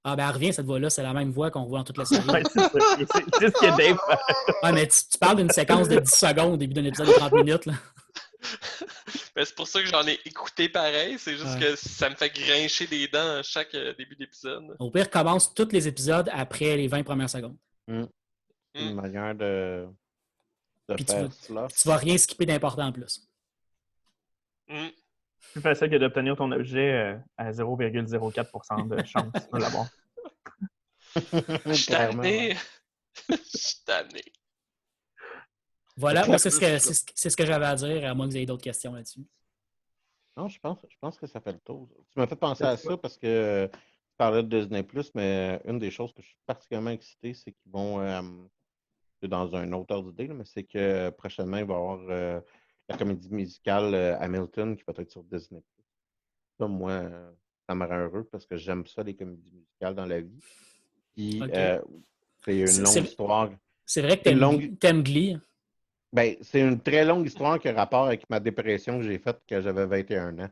Ah, ben, elle revient, cette voix-là. C'est la même voix qu'on voit dans toute la série. Ouais, c'est ça. C'est ce que Dave fait. Ouais, mais tu parles d'une séquence de 10 secondes au début d'un épisode de 30 minutes. Là. Ben, c'est pour ça que j'en ai écouté pareil. C'est juste que ça me fait grincher des dents à chaque début d'épisode. Au pire, commence tous les épisodes après les 20 premières secondes. C'est une manière de faire cela. Tu vas rien skipper d'important en plus. Plus facile que d'obtenir ton objet à 0,04% de chance de l'avoir. Je suis tanné. Je suis tanné. Voilà, moi, c'est ce que j'avais à dire, à moins que vous ayez d'autres questions là-dessus. Non, je pense que ça fait le tour. Tu m'as fait penser à ça parce que tu parlais de Disney+, mais une des choses que je suis particulièrement excité, c'est qu'ils vont, dans un autre ordre d'idée, mais c'est que prochainement, il va y avoir la comédie musicale Hamilton qui va être sur Disney+. Ça, moi, ça me rend heureux parce que j'aime ça, les comédies musicales dans la vie. Puis, c'est une longue histoire. C'est vrai que t'aimes Glee. Ben, c'est une très longue histoire qui a rapport avec ma dépression que j'ai faite quand j'avais 21 ans.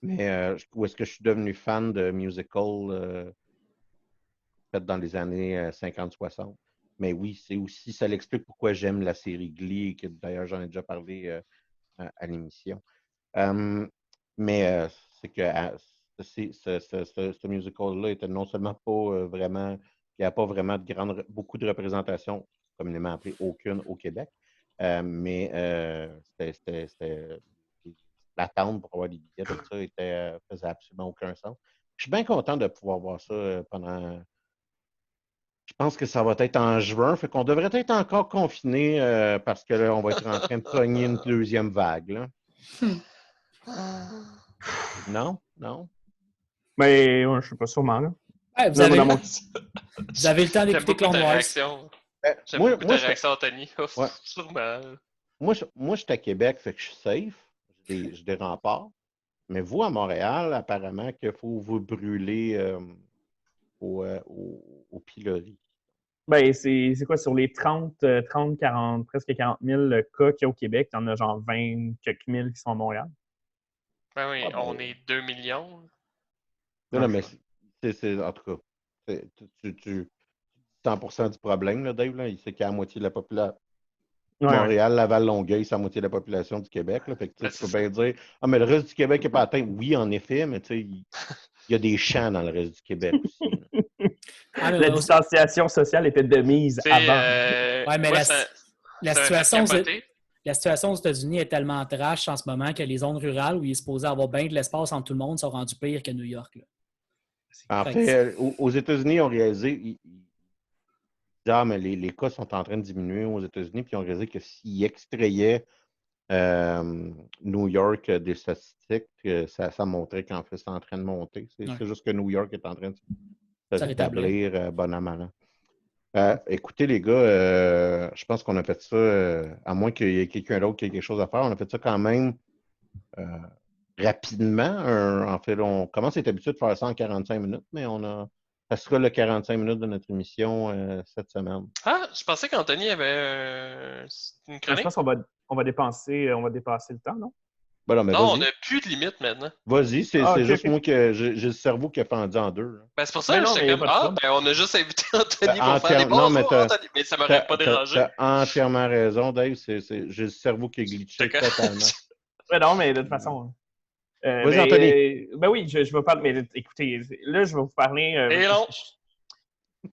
Mais où est-ce que je suis devenu fan de musical fait dans les années 50-60. Mais oui, c'est aussi, ça l'explique pourquoi j'aime la série Glee, que d'ailleurs j'en ai déjà parlé à l'émission. Mais c'est que ce musical-là était non seulement pas vraiment, il n'y a pas vraiment beaucoup de représentation, communément appelée aucune au Québec, mais c'était l'attente pour avoir des billets, tout ça faisait absolument aucun sens. Je suis bien content de pouvoir voir ça pendant. Je pense que ça va être en juin, fait qu'on devrait être encore confiné parce que là, on va être en train de pogner une deuxième vague. Là. Non? Mais je ne suis pas sûrement là. Ouais, vous avez le temps d'écouter Clone Wars. J'aime beaucoup ta réaction, Anthony. Ouais. Sûrement. Moi, je suis à Québec, fait que je suis safe. J'ai des remparts. Mais vous, à Montréal, apparemment qu'il faut vous brûler au pilori. Ben, c'est quoi, sur les 30, 40, presque 40 000 cas qu'il y a au Québec, il y en a genre 20 quelques mille qui sont à Montréal. Ben oui, on est 2 millions. Non, mais c'est en tout cas, tu 100% du problème, là, Dave, là, il sait qu'il y a la moitié de la population. Ouais, Montréal, Laval, Longueuil, c'est la moitié de la population du Québec. Là. Fait que, tu peux bien dire, mais le reste du Québec n'est pas atteint. Oui, en effet, mais il y a des champs dans le reste du Québec aussi. La distanciation sociale était de mise avant. Ouais, mais moi, la ça m'a fait capoter. La situation aux États-Unis est tellement trash en ce moment que les zones rurales où il est supposé avoir bien de l'espace entre tout le monde sont rendues pires que New York. Là. En fait, aux États-Unis, ils ont réalisé, ils disaient, mais les cas sont en train de diminuer aux États-Unis, puis ils ont réalisé que s'ils extrayaient New York des statistiques, ça montrait qu'en fait, c'est en train de monter. C'est juste que New York est en train de se rétablir bon an, mal an. Écoutez, les gars, je pense qu'on a fait ça, à moins qu'il y ait quelqu'un d'autre qui ait quelque chose à faire, on a fait ça quand même rapidement. En fait, on commence à être habitué de faire ça en 45 minutes, mais ça sera le 45 minutes de notre émission cette semaine. Ah, je pensais qu'Anthony avait une chronique. Je pense qu'on va dépasser le temps, non? Ben non, mais non, on n'a plus de limite maintenant. Vas-y, c'est juste moi que j'ai le cerveau qui a fendu en deux. Ben, c'est pour ça que j'étais comme, on a juste invité Anthony pour faire des Anthony. Mais ça m'aurait pas dérangé. T'as entièrement raison, Dave. J'ai le cerveau qui est glitché totalement. Ouais, non, mais de toute façon... Vas-y, Anthony. Ben oui, je vais parler... Mais écoutez, là, je vais vous parler...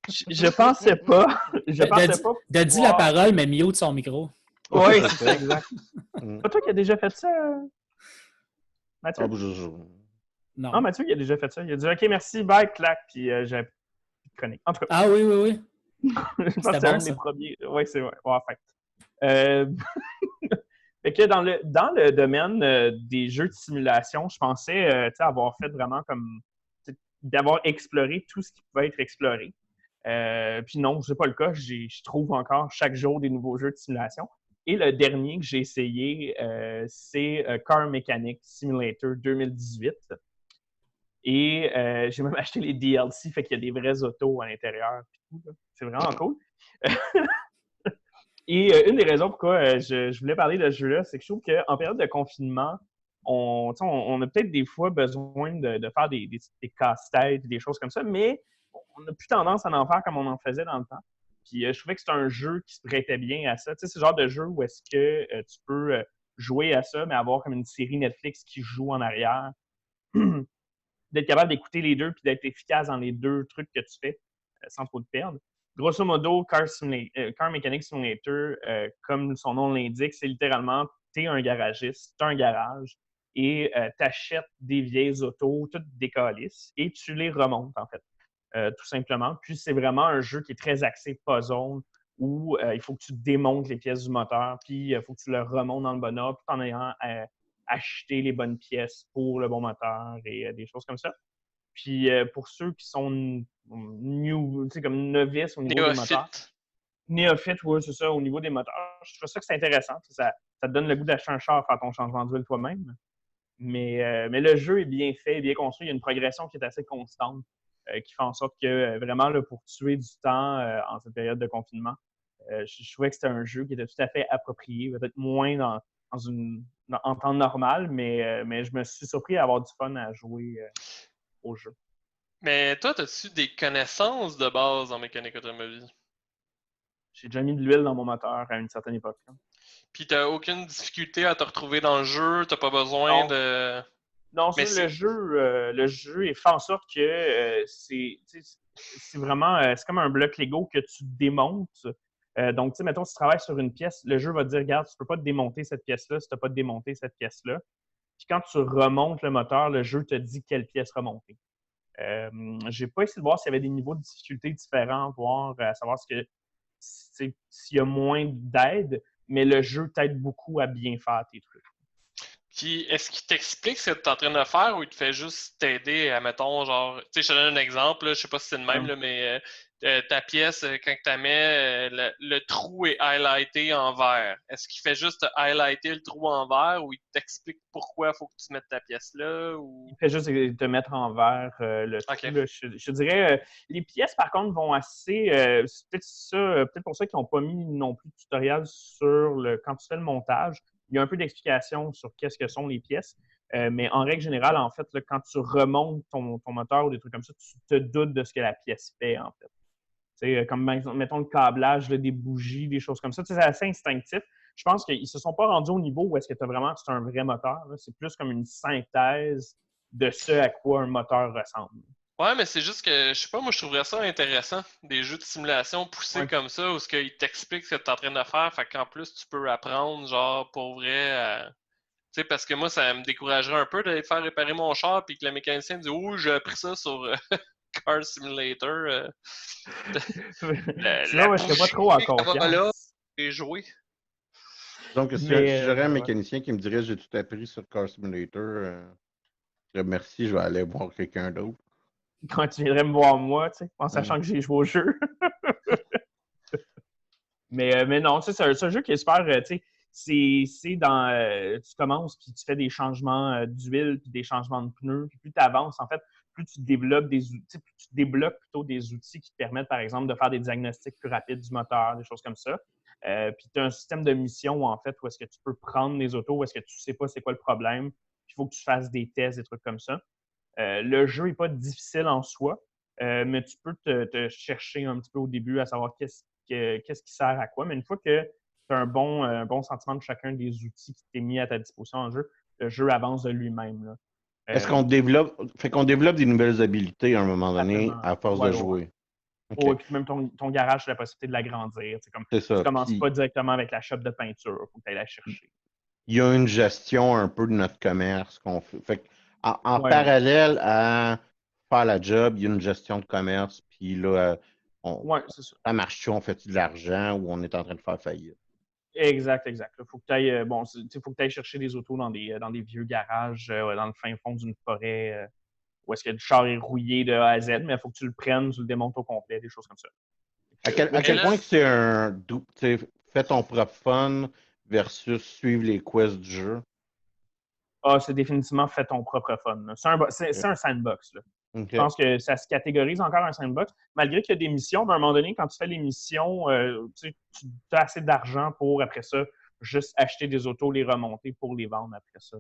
Je pensais pas... De dire la parole, mais mieux de son micro. Oui, c'est ça, exact. C'est pas toi qui as déjà fait ça, Mathieu? Non. Ah, Mathieu, il a déjà fait ça. Il a dit « OK, merci, bye, clac », puis j'ai plus de chronique. En tout cas. Ah oui. Je pense que c'est un des premiers. Oui, c'est vrai. Ouais, fait que dans le domaine des jeux de simulation, je pensais avoir fait vraiment comme d'avoir exploré tout ce qui pouvait être exploré. Puis non, c'est pas le cas. Je trouve encore chaque jour des nouveaux jeux de simulation. Et le dernier que j'ai essayé, c'est Car Mechanic Simulator 2018. Et j'ai même acheté les DLC, fait qu'il y a des vraies autos à l'intérieur. C'est vraiment cool. Et une des raisons pourquoi je voulais parler de ce jeu-là, c'est que je trouve qu'en période de confinement, on a peut-être des fois besoin de faire des casse-têtes, des choses comme ça, mais on n'a plus tendance à en faire comme on en faisait dans le temps. Puis je trouvais que c'était un jeu qui se prêtait bien à ça. Tu sais, c'est le genre de jeu où est-ce que tu peux jouer à ça, mais avoir comme une série Netflix qui joue en arrière. D'être capable d'écouter les deux puis d'être efficace dans les deux trucs que tu fais sans trop te perdre. Grosso modo, Car Mechanic Simulator, comme son nom l'indique, c'est littéralement, tu es un garagiste, tu as un garage et tu achètes des vieilles autos, toutes des calices, et tu les remontes, en fait, tout simplement. Puis c'est vraiment un jeu qui est très axé puzzle, où il faut que tu démontes les pièces du moteur, puis il faut que tu le remontes dans le bon ordre, tout en ayant acheter les bonnes pièces pour le bon moteur et des choses comme ça. Puis pour ceux qui sont comme novices au niveau des moteurs. Néophytes, oui, c'est ça, au niveau des moteurs. Je trouve ça que c'est intéressant. Ça te donne le goût d'acheter un char, faire ton changement d'huile toi-même. Mais le jeu est bien fait, bien construit. Il y a une progression qui est assez constante, qui fait en sorte que vraiment, là, pour tuer du temps en cette période de confinement, je trouvais que c'était un jeu qui était tout à fait approprié, peut-être moins en temps normal, mais je me suis surpris à avoir du fun à jouer au jeu. Mais toi, as-tu des connaissances de base en mécanique automobile? J'ai déjà mis de l'huile dans mon moteur à une certaine époque. Là. Puis t'as aucune difficulté à te retrouver dans le jeu? T'as pas besoin de... Non, le jeu est fait en sorte que c'est vraiment... c'est comme un bloc Lego que tu démontes. Donc, tu sais, mettons, si tu travailles sur une pièce, le jeu va te dire, regarde, tu peux pas te démonter cette pièce-là si tu n'as pas démonté cette pièce-là. Puis quand tu remontes le moteur, le jeu te dit quelle pièce remonter. J'ai pas essayé de voir s'il y avait des niveaux de difficulté différents, voir à savoir s'il y a moins d'aide, mais le jeu t'aide beaucoup à bien faire tes trucs. Puis, est-ce qu'il t'explique ce que tu es en train de faire ou il te fait juste t'aider à, mettons, genre, tu sais, je te donne un exemple, là, je sais pas si c'est le même, là, mais ta pièce, quand tu la mets, le trou est highlighté en vert. Est-ce qu'il fait juste highlighter le trou en vert ou il t'explique pourquoi il faut que tu mettes ta pièce là? Ou... Il fait juste te mettre en vert le trou. Okay. Là, je dirais, les pièces, par contre, vont assez... c'est peut-être pour ça qu'ils n'ont pas mis non plus de tutoriel sur quand tu fais le montage. Il y a un peu d'explication sur qu'est-ce que sont les pièces. Mais en règle générale, en fait, là, quand tu remontes ton moteur ou des trucs comme ça, tu te doutes de ce que la pièce fait, en fait. Comme mettons le câblage, là, des bougies, des choses comme ça. C'est assez instinctif. Je pense qu'ils ne se sont pas rendus au niveau où est-ce que tu as vraiment c'est un vrai moteur. Là. C'est plus comme une synthèse de ce à quoi un moteur ressemble. Ouais, mais c'est juste que, je sais pas, moi je trouverais ça intéressant, des jeux de simulation poussés comme ça, où ils t'expliquent ce que tu es en train de faire, fait qu'en plus tu peux apprendre, genre, pour vrai, tu sais, parce que moi ça me découragerait un peu d'aller faire réparer mon char, puis que le mécanicien me dit « Oh, j'ai appris ça sur Car Simulator. Sinon, je serais pas trop en confiance. Là, et jouer. » Donc, si j'aurais un mécanicien qui me dirait « J'ai tout appris sur Car Simulator, merci, je vais aller voir quelqu'un d'autre. » Quand tu viendrais me voir moi, tu sais, en sachant que j'ai joué au jeu. mais non, tu sais, c'est un jeu qui est super, tu sais, c'est dans... tu commences, puis tu fais des changements d'huile, puis des changements de pneus, puis plus tu avances, en fait, plus tu développes des outils, plus tu débloques plutôt des outils qui te permettent, par exemple, de faire des diagnostics plus rapides du moteur, des choses comme ça. Puis tu as un système de mission, en fait, où est-ce que tu peux prendre les autos, où est-ce que tu sais pas c'est quoi le problème, puis il faut que tu fasses des tests, des trucs comme ça. Le jeu n'est pas difficile en soi, mais tu peux te chercher un petit peu au début à savoir qu'est-ce qui sert à quoi. Mais une fois que tu as un bon sentiment de chacun des outils qui t'est mis à ta disposition en jeu, le jeu avance de lui-même. Là. Est-ce qu'on développe des nouvelles habilités à un moment donné à force de jouer? Okay. Et puis même ton garage, tu as la possibilité de l'agrandir. Tu ne commences pas directement avec la shop de peinture. Il faut que tu ailles la chercher. Il y a une gestion un peu de notre commerce qu'on fait. En parallèle à faire la job, il y a une gestion de commerce. Puis là, ça marche-tu, on fait de l'argent ou on est en train de faire faillite? Exact. Il faut que tu ailles chercher des autos dans des vieux garages, dans le fin fond d'une forêt, où est-ce que le char est rouillé de A à Z, mais il faut que tu le prennes, tu le démontes au complet, des choses comme ça. À quel point c'est un fais ton propre fun versus suivre les quests du jeu? Ah, c'est définitivement fait ton propre fun. C'est un sandbox. Là. Je pense que ça se catégorise encore un sandbox, malgré qu'il y a des missions. Mais à un moment donné, quand tu fais les missions, tu as assez d'argent pour, après ça, juste acheter des autos, les remonter pour les vendre après ça.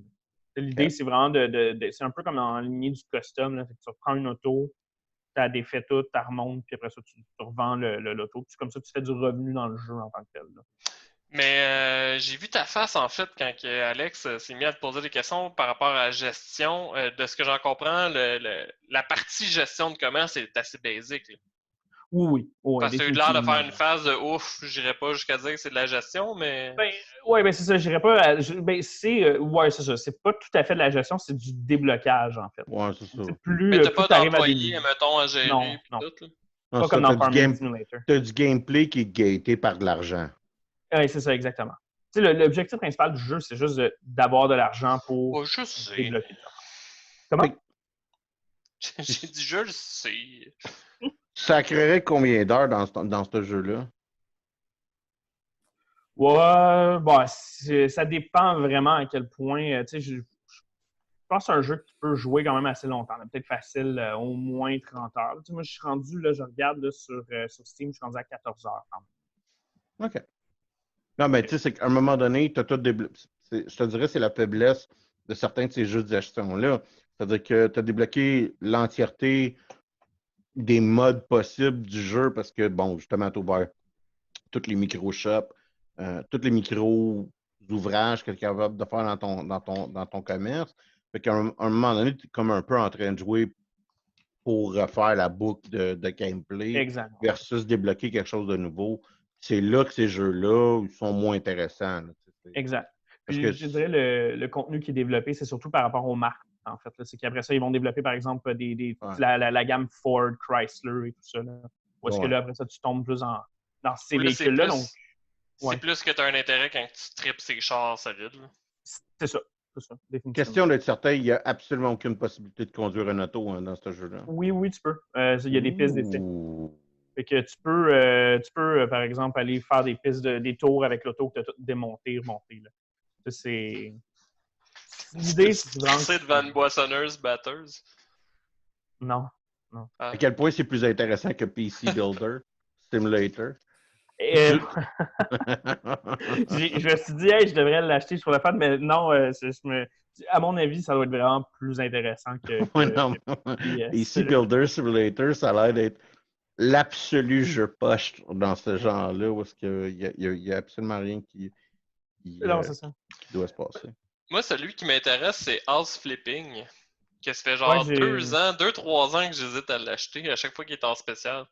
L'idée, c'est vraiment c'est un peu comme en lignée du custom. Là. Tu reprends une auto, tu as défait tout, tu la remontes, puis après ça, tu revends l'auto. Comme ça, tu fais du revenu dans le jeu en tant que tel. Là. Mais j'ai vu ta face, en fait, quand Alex s'est mis à te poser des questions par rapport à la gestion. De ce que j'en comprends, la partie gestion de commerce est assez basique. Là. Oui. Parce que tu as eu l'air de faire une phase de ouf, je n'irais pas jusqu'à dire que c'est de la gestion, mais. Ben c'est ça, je n'irais pas. C'est ça. C'est pas tout à fait de la gestion, c'est du déblocage, en fait. Ouais, c'est ça. Mais tu n'as pas d'employé, mettons, à gérer. Non. Tout, là. Non, pas comme dans Farming Simulator. Tu as du gameplay qui est gaté par de l'argent. Oui, c'est ça, exactement. Tu sais, l'objectif principal du jeu, c'est juste d'avoir de l'argent pour débloquer le jeu. Comment? J'ai dit je le sais. Ça créerait combien d'heures dans ce jeu-là? Ouais, ça dépend vraiment à quel point. Tu sais, je pense que c'est un jeu que tu peux jouer quand même assez longtemps. Peut-être facile, au moins 30 heures. Tu sais, moi, je suis rendu, là, je regarde là, sur Steam, je suis rendu à 14 heures quand même. OK. Non, mais tu sais, c'est qu'à un moment donné, tu as tout débloqué. Je te dirais, c'est la faiblesse de certains de ces jeux de gestion-là. C'est-à-dire que tu as débloqué l'entièreté des modes possibles du jeu parce que, bon, justement, tu as ouvert tous les micro-shops, tous les micro-ouvrages que tu es capable de faire dans ton commerce. Fait qu'à un moment donné, tu es comme un peu en train de jouer pour refaire la boucle de gameplay versus débloquer quelque chose de nouveau. C'est là que ces jeux-là sont moins intéressants. Là, exact. Puis, je dirais le contenu qui est développé, c'est surtout par rapport aux marques, en fait. C'est qu'après ça, ils vont développer, par exemple, la gamme Ford, Chrysler et tout ça. Là. Ou est-ce que là, après ça, tu tombes plus dans ces véhicules-là. C'est plus que tu as un intérêt quand tu tripes ces chars solides. C'est ça. Définitivement. Question d'être certain, il n'y a absolument aucune possibilité de conduire une auto dans ce jeu-là. Oui, tu peux. Il y a des pistes d'essai. Fait que tu peux, par exemple, aller faire des pistes des tours avec l'auto que tu as tout démonté, remonté. Là. C'est... L'idée, c'est vraiment... C'est devant une boissonneuse, batteuse? Non. À quel point c'est plus intéressant que PC Builder, Simulator? Je me suis dit, hey, je devrais l'acheter sur le fan, mais non, à mon avis, ça doit être vraiment plus intéressant que PC Builder, Simulator, ça a l'air d'être l'absolu jeu poche dans ce genre-là, où il y a absolument rien Non, c'est ça. qui doit se passer. Moi, celui qui m'intéresse, c'est House Flipping. Que ça fait Ouais, genre 2-3 ans que j'hésite à l'acheter à chaque fois qu'il est en spécial.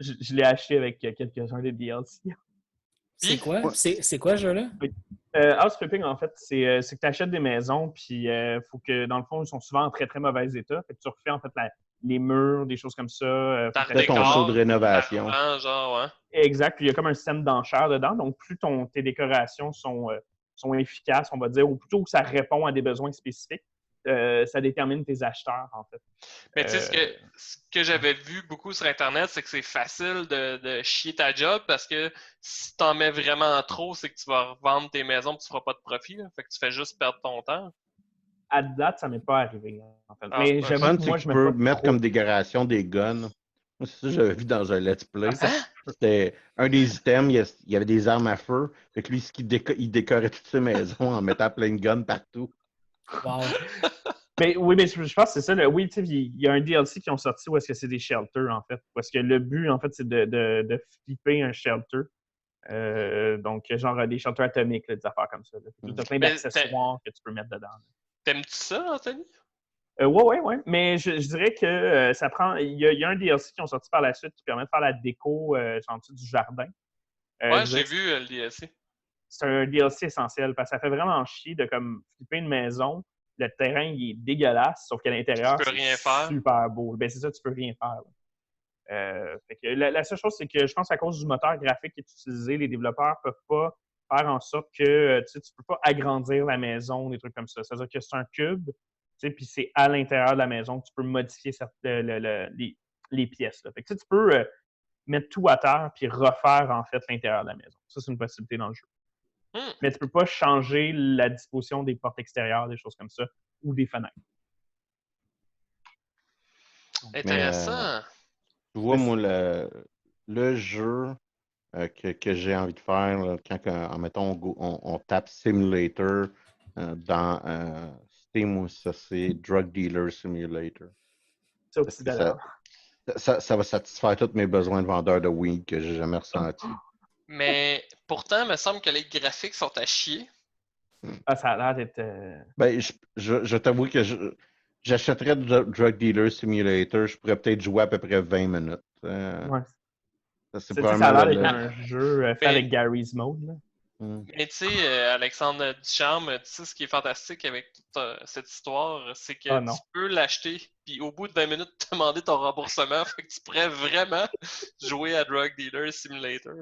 je l'ai acheté avec quelques-uns des DLC. C'est Puis, quoi? Ouais. C'est quoi ce jeu-là? House flipping, en fait, c'est que tu achètes des maisons, puis faut que, dans le fond, ils sont souvent en très, très mauvais état. Fait que tu refais, en fait, les murs, des choses comme ça. Faut t'as que Fais ton show de redécores, rénovation. t'as revends, genre, ouais. exact. Puis il y a comme un système d'enchères dedans. Donc, plus tes décorations sont efficaces, on va dire, ou plutôt que ça répond à des besoins spécifiques, ça détermine tes acheteurs, en fait. Mais tu sais, ce que j'avais vu beaucoup sur Internet, c'est que c'est facile de chier ta job parce que si t'en mets vraiment trop, c'est que tu vas revendre tes maisons et tu feras pas de profit. Là. Fait que tu fais juste perdre ton temps. À date, ça m'est pas arrivé, en fait. Ah, Mais ok. j'avoue Fun, que c'est moi, que je tu mets peux pas mettre trop. comme décoration des guns. Moi, c'est ça que j'avais vu dans un let's play. Ah, ça Hein? se peut. C'était un des items, il y avait des armes à feu. Fait que lui, il décorait toutes ses maisons en mettant plein de guns partout. Wow. Mais oui, mais je pense que c'est ça. Oui, tu sais, il y a un DLC qui ont sorti où est-ce que c'est des shelters, en fait. Parce que le but, en fait, c'est de flipper un shelter. Donc, genre des shelters atomiques, là, des affaires comme ça. Tu as plein Mais d'accessoires que tu peux mettre dedans. t'aimes-tu ça, Anthony? Ouais. Mais je dirais que ça prend. Il y a un DLC qui ont sorti par la suite qui permet de faire la déco genre, du jardin. Ouais, Je j'ai dirais vu le DLC. c'est un DLC essentiel parce que ça fait vraiment chier de comme flipper une maison. Le terrain, il est dégueulasse, sauf qu'à Tu l'intérieur, peux c'est rien faire. super beau. Ben, c'est ça, tu peux rien faire. Fait que la seule chose, c'est que je pense qu'à cause du moteur graphique qui est utilisé, les développeurs ne peuvent pas faire en sorte que tu ne peux pas agrandir la maison, des trucs comme ça. C'est-à-dire que c'est un cube, puis c'est à l'intérieur de la maison que tu peux modifier les pièces. Là. Fait que tu peux mettre tout à terre puis refaire en fait l'intérieur de la maison. Ça, c'est une possibilité dans le jeu. Mais tu ne peux pas changer la disposition des portes extérieures, des choses comme ça, ou des fenêtres. Intéressant. Tu vois, moi, le jeu que j'ai envie de faire, là, quand mettons, on tape Simulator dans Steam, ça c'est Drug Dealer Simulator. C'est Parce que occidental. ça va satisfaire tous mes besoins de vendeur de weed que j'ai jamais ressentis. Mais pourtant, il me semble que les graphiques sont à chier. Ah, ça a l'air d'être. Ben, je t'avoue que j'achèterais Drug Dealer Simulator, je pourrais peut-être jouer à peu près 20 minutes. Ouais. Ça, c'est Ça a probablement l'air d'être un jeu fait Mais- avec Gary's Mode. Là. Mais tu sais, Alexandre Ducharme, tu sais, ce qui est fantastique avec toute cette histoire, c'est que Ah, non. tu peux l'acheter, puis au bout de 20 minutes, te demander ton remboursement. Fait que tu pourrais vraiment jouer à Drug Dealer Simulator.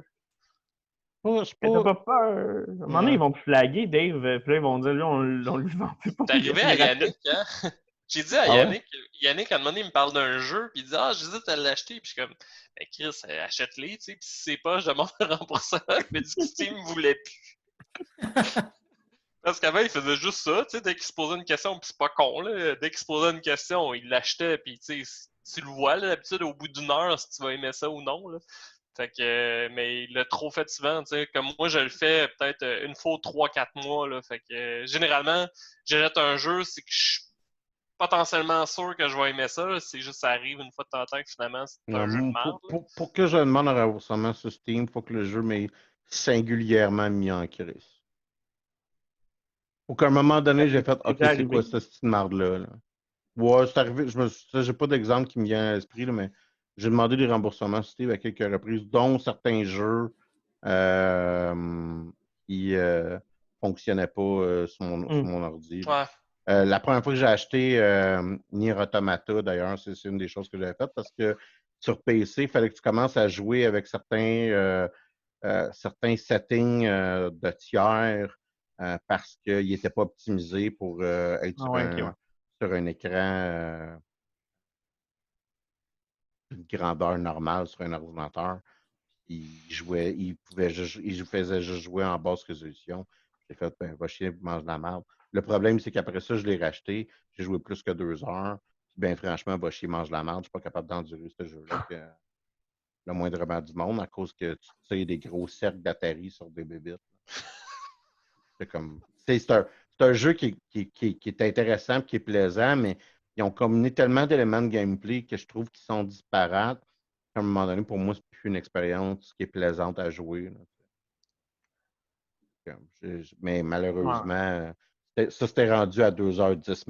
C'est Mais t'as pas... pas peur. À un moment donné, ils vont te flaguer, Dave. Puis là, ils vont dire, lui, on lui vend plus pour C'est arrivé à Yannick, hein? J'ai dit à Ah ouais? Yannick, à un moment donné, il me parle d'un jeu, puis il dit ah, j'hésite à l'acheter, puis je suis comme, ben Chris, achète-les, tu sais, puis si c'est pas, je demande un remboursement, il m'a dit que Steam voulait plus. Parce qu'avant, il faisait juste ça, tu sais, dès qu'il se posait une question, puis c'est pas con, là, dès qu'il se posait une question, il l'achetait, puis tu sais, tu le vois, là, d'habitude, au bout d'une heure, si tu vas aimer ça ou non, là. Fait que, mais il l'a trop fait souvent, tu sais, comme moi, je le fais peut-être une fois 3-4 mois, là, fait que, généralement, j'achète un jeu, c'est que je suis potentiellement sûr que je vais aimer ça, là. C'est juste, ça arrive une fois de temps en temps que finalement, c'est un jeu de merde, là. Pour que je demande un remboursement sur Steam, il faut que le jeu m'ait singulièrement mis en crise. Ou qu'à un moment donné, j'ai fait OK, c'est quoi cette petite marde-là? Là? Ouais, c'est arrivé. J'ai pas d'exemple qui me vient à l'esprit, là, mais j'ai demandé des remboursements sur Steam à quelques reprises, dont certains jeux qui fonctionnaient pas sur mon ordi. Ouais. La première fois que j'ai acheté Nier Automata, d'ailleurs, c'est une des choses que j'avais faites parce que sur PC, il fallait que tu commences à jouer avec certains settings de tiers parce qu'ils n'étaient pas optimisés pour être sur un écran d'une grandeur normale sur un ordinateur. Il faisait juste jouer en basse résolution. J'ai fait, ben, va chier, mange de la merde. Le problème, c'est qu'après ça, je l'ai racheté. J'ai joué plus que 2 heures. Puis, ben, franchement, va chier, mange de la merde. Je ne suis pas capable d'endurer ce jeu-là le moindrement du monde à cause que tu sais des gros cercles d'Atari sur des bébites. C'est un jeu qui est intéressant et qui est plaisant, mais ils ont combiné tellement d'éléments de gameplay que je trouve qu'ils sont disparates À un moment donné, pour moi, c'est plus une expérience qui est plaisante à jouer. Là. Mais malheureusement, c'était rendu à 2h10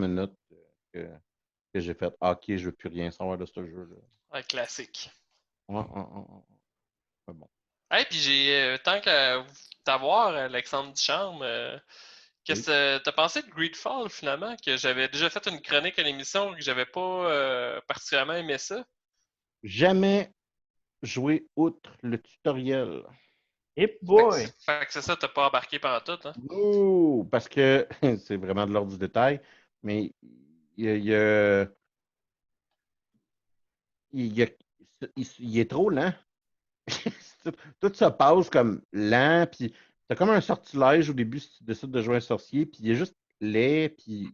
que, que j'ai fait OK, je veux plus rien savoir de ce jeu-là. Un classique. Ouais, ouais, ouais, ouais. Mais bon. Hey, puis j'ai tant qu'à t'avoir, Alexandre Ducharme, qu'est-ce que t'as pensé de Greedfall finalement? Que j'avais déjà fait une chronique à l'émission que j'avais pas particulièrement aimé ça. Jamais joué outre le tutoriel. Hip boy! Fait que c'est ça, t'as pas embarqué pendant tout, hein? Oh, parce que c'est vraiment de l'ordre du détail, mais il, a- il, a- il est trop lent. Tout se passe comme lent, puis t'as comme un sortilège au début si tu décides de jouer un sorcier, puis il est juste laid, puis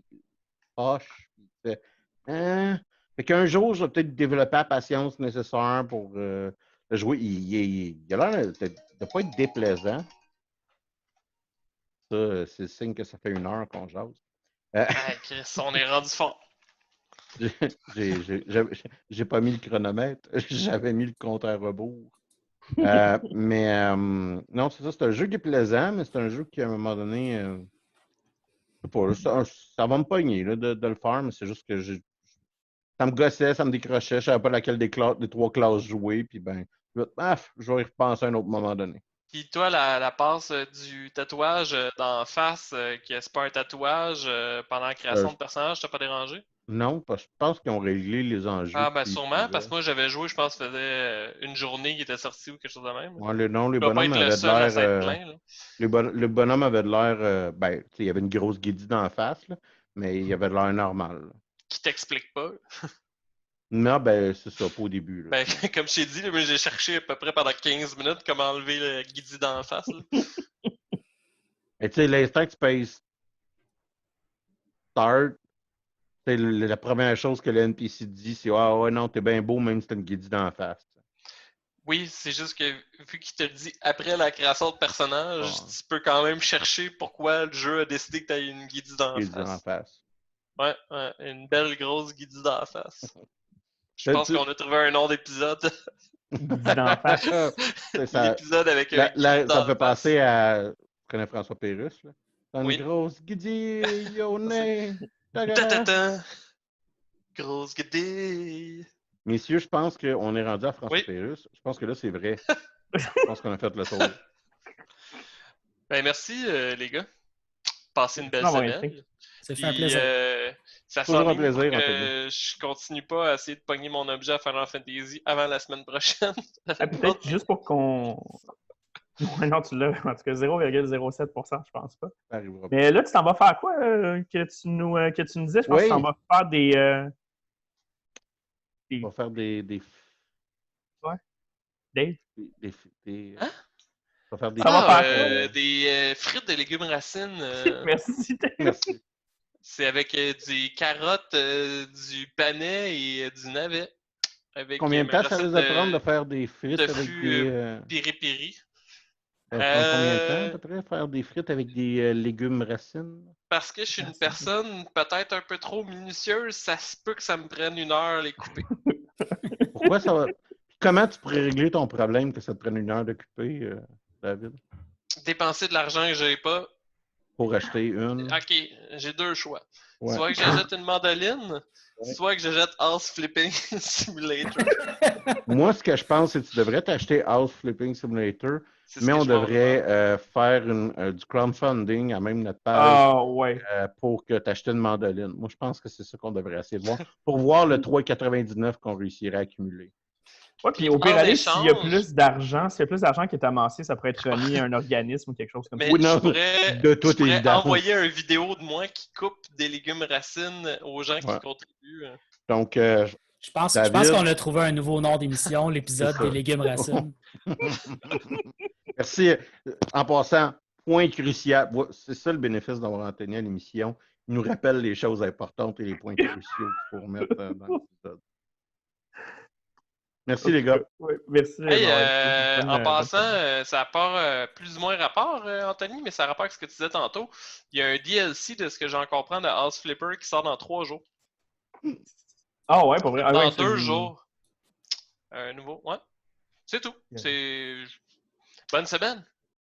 poche. Puis tu fais, hein? Fait qu'un jour, je vais peut-être développer la patience nécessaire pour le jouer. Il a l'air de ne pas être déplaisant. Ça, c'est le signe que ça fait 1 heure qu'on jase. Ah, Chris, on est rendu fort. J'ai pas mis le chronomètre, j'avais mis le compte à rebours. Non, c'est ça, c'est un jeu qui est plaisant, mais c'est un jeu qui, à un moment donné, je sais pas, ça va me pogner là, de le faire, mais c'est juste que ça me gossait, ça me décrochait, je savais pas laquelle des 3 classes jouer, puis ben, je vais y repenser à un autre moment donné. Puis toi, la passe du tatouage d'en face, qui c'est pas un tatouage pendant la création de personnage, t'as pas dérangé? Non, parce que je pense qu'ils ont réglé les enjeux Ah, ben qu'ils sûrement, parce pouvaient. que moi j'avais joué, je pense, faisait une journée qui était sortie ou quelque chose de même. Ouais, les Tu dois pas bonhommes être le avaient de seul à s'être l'air. plaint, là. Le bonhomme avait de l'air. Ben, tu sais, il y avait une grosse guédie dans la face, là, mais il avait de l'air normal. Là. Qui t'explique pas. Non, ben, c'est ça, pas au début. Là. Ben, comme je t'ai dit, là, moi, j'ai cherché à peu près pendant 15 minutes comment enlever le guidi d'en face. Là. Et tu sais, l'instant que tu payes Start, c'est la première chose que le NPC dit, c'est ah ouais, non, t'es bien beau, même si t'as une guédie dans la face. Oui, c'est juste que vu qu'il te le dit après la création de personnage, Ah, tu peux quand même chercher pourquoi le jeu a décidé que tu aies une guidi d'en guédie dans la face. face. Ouais, une belle grosse guidi d'en face. Je Tu- pense tu- qu'on a trouvé un nom d'épisode. Guidi d'en face. C'est ça, L'épisode avec un guidi ça me d'en fait face. penser à. Tu connais François Pérusse, là? T'as une Oui. grosse guédille au nez. Ta-ta-ta! Grosse guidi! Messieurs, je pense qu'on est rendu à François Oui. Pérusse. Je pense que là, c'est vrai. Je pense qu'on a fait le tour. Ben merci les gars. Passez une belle D'avoir semaine. été. Ça fait un Puis plaisir. ça Toujours un s'enligne pour plaisir, que Anthony. je continue pas à essayer de pogner mon objet à Final Fantasy avant la semaine prochaine. Ah, peut-être juste pour qu'on. Ouais, non, tu l'as. En tout cas, 0,07%, je pense pas. Ça arrivera pas. Mais là, tu t'en vas faire quoi que tu nous disais? Je pense que tu t'en Oui. vas faire des. On va faire des Ouais, Dave? Hein? On va faire des Ça va Ah, faire quoi? des frites de légumes racines. Merci, Dave. Merci. C'est avec des carottes, du panais et du navet. Avec Combien de ma temps ça recette risque de prendre de faire des frites avec tofu des. piri-piri. Ça va prendre combien de temps à peu près faire des frites avec des légumes racines? Parce que je suis une personne peut-être un peu trop minutieuse, ça se peut que ça me prenne 1 heure les couper. Pourquoi ça va. Comment tu pourrais régler ton problème que ça te prenne 1 heure d'occuper, David? Dépenser de l'argent que j'ai pas. Pour acheter une. Ok, j'ai 2 choix. Ouais. Soit que j'achète une mandoline, Ouais. soit que j'achète House Flipping Simulator. Moi, ce que je pense, c'est que tu devrais t'acheter House Flipping Simulator, C'est ce mais que on je m'en vais devrait faire du crowdfunding à même notre page Ah, ouais. pour que tu achètes une mandoline. Moi, je pense que c'est ça qu'on devrait essayer de voir pour voir le 3,99 qu'on réussirait à accumuler. Ouais, puis Puis au pire en aller, s'il y a échange- plus d'argent, s'il y a plus d'argent qui est amassé, ça pourrait être remis à un organisme ou quelque chose comme Mais ça. Oui, non, je pourrais, de toute je pourrais évidence. envoyer une vidéo de moi qui coupe des légumes racines aux gens qui Ouais. contribuent. Donc, Je pense David- qu'on a trouvé un nouveau nom d'émission, l'épisode C'est ça. des légumes racines. merci. En passant, point crucial. C'est ça le bénéfice d'avoir Anthony à l'émission. Il nous rappelle les choses importantes et les points cruciaux qu'il faut remettre dans l'épisode. Merci, les gars. Oui, merci. Hey, d'avoir été. en passant, bonne ça n'a pas plus ou moins rapport, Anthony, mais ça a rapport avec ce que tu disais tantôt. Il y a un DLC de ce que j'en comprends de House Flipper qui sort dans 3 jours. Ah ouais, pour vrai. Ah, Dans ouais, 2 jours. Un nouveau. Ouais. C'est tout. Yeah. C'est. Bonne semaine.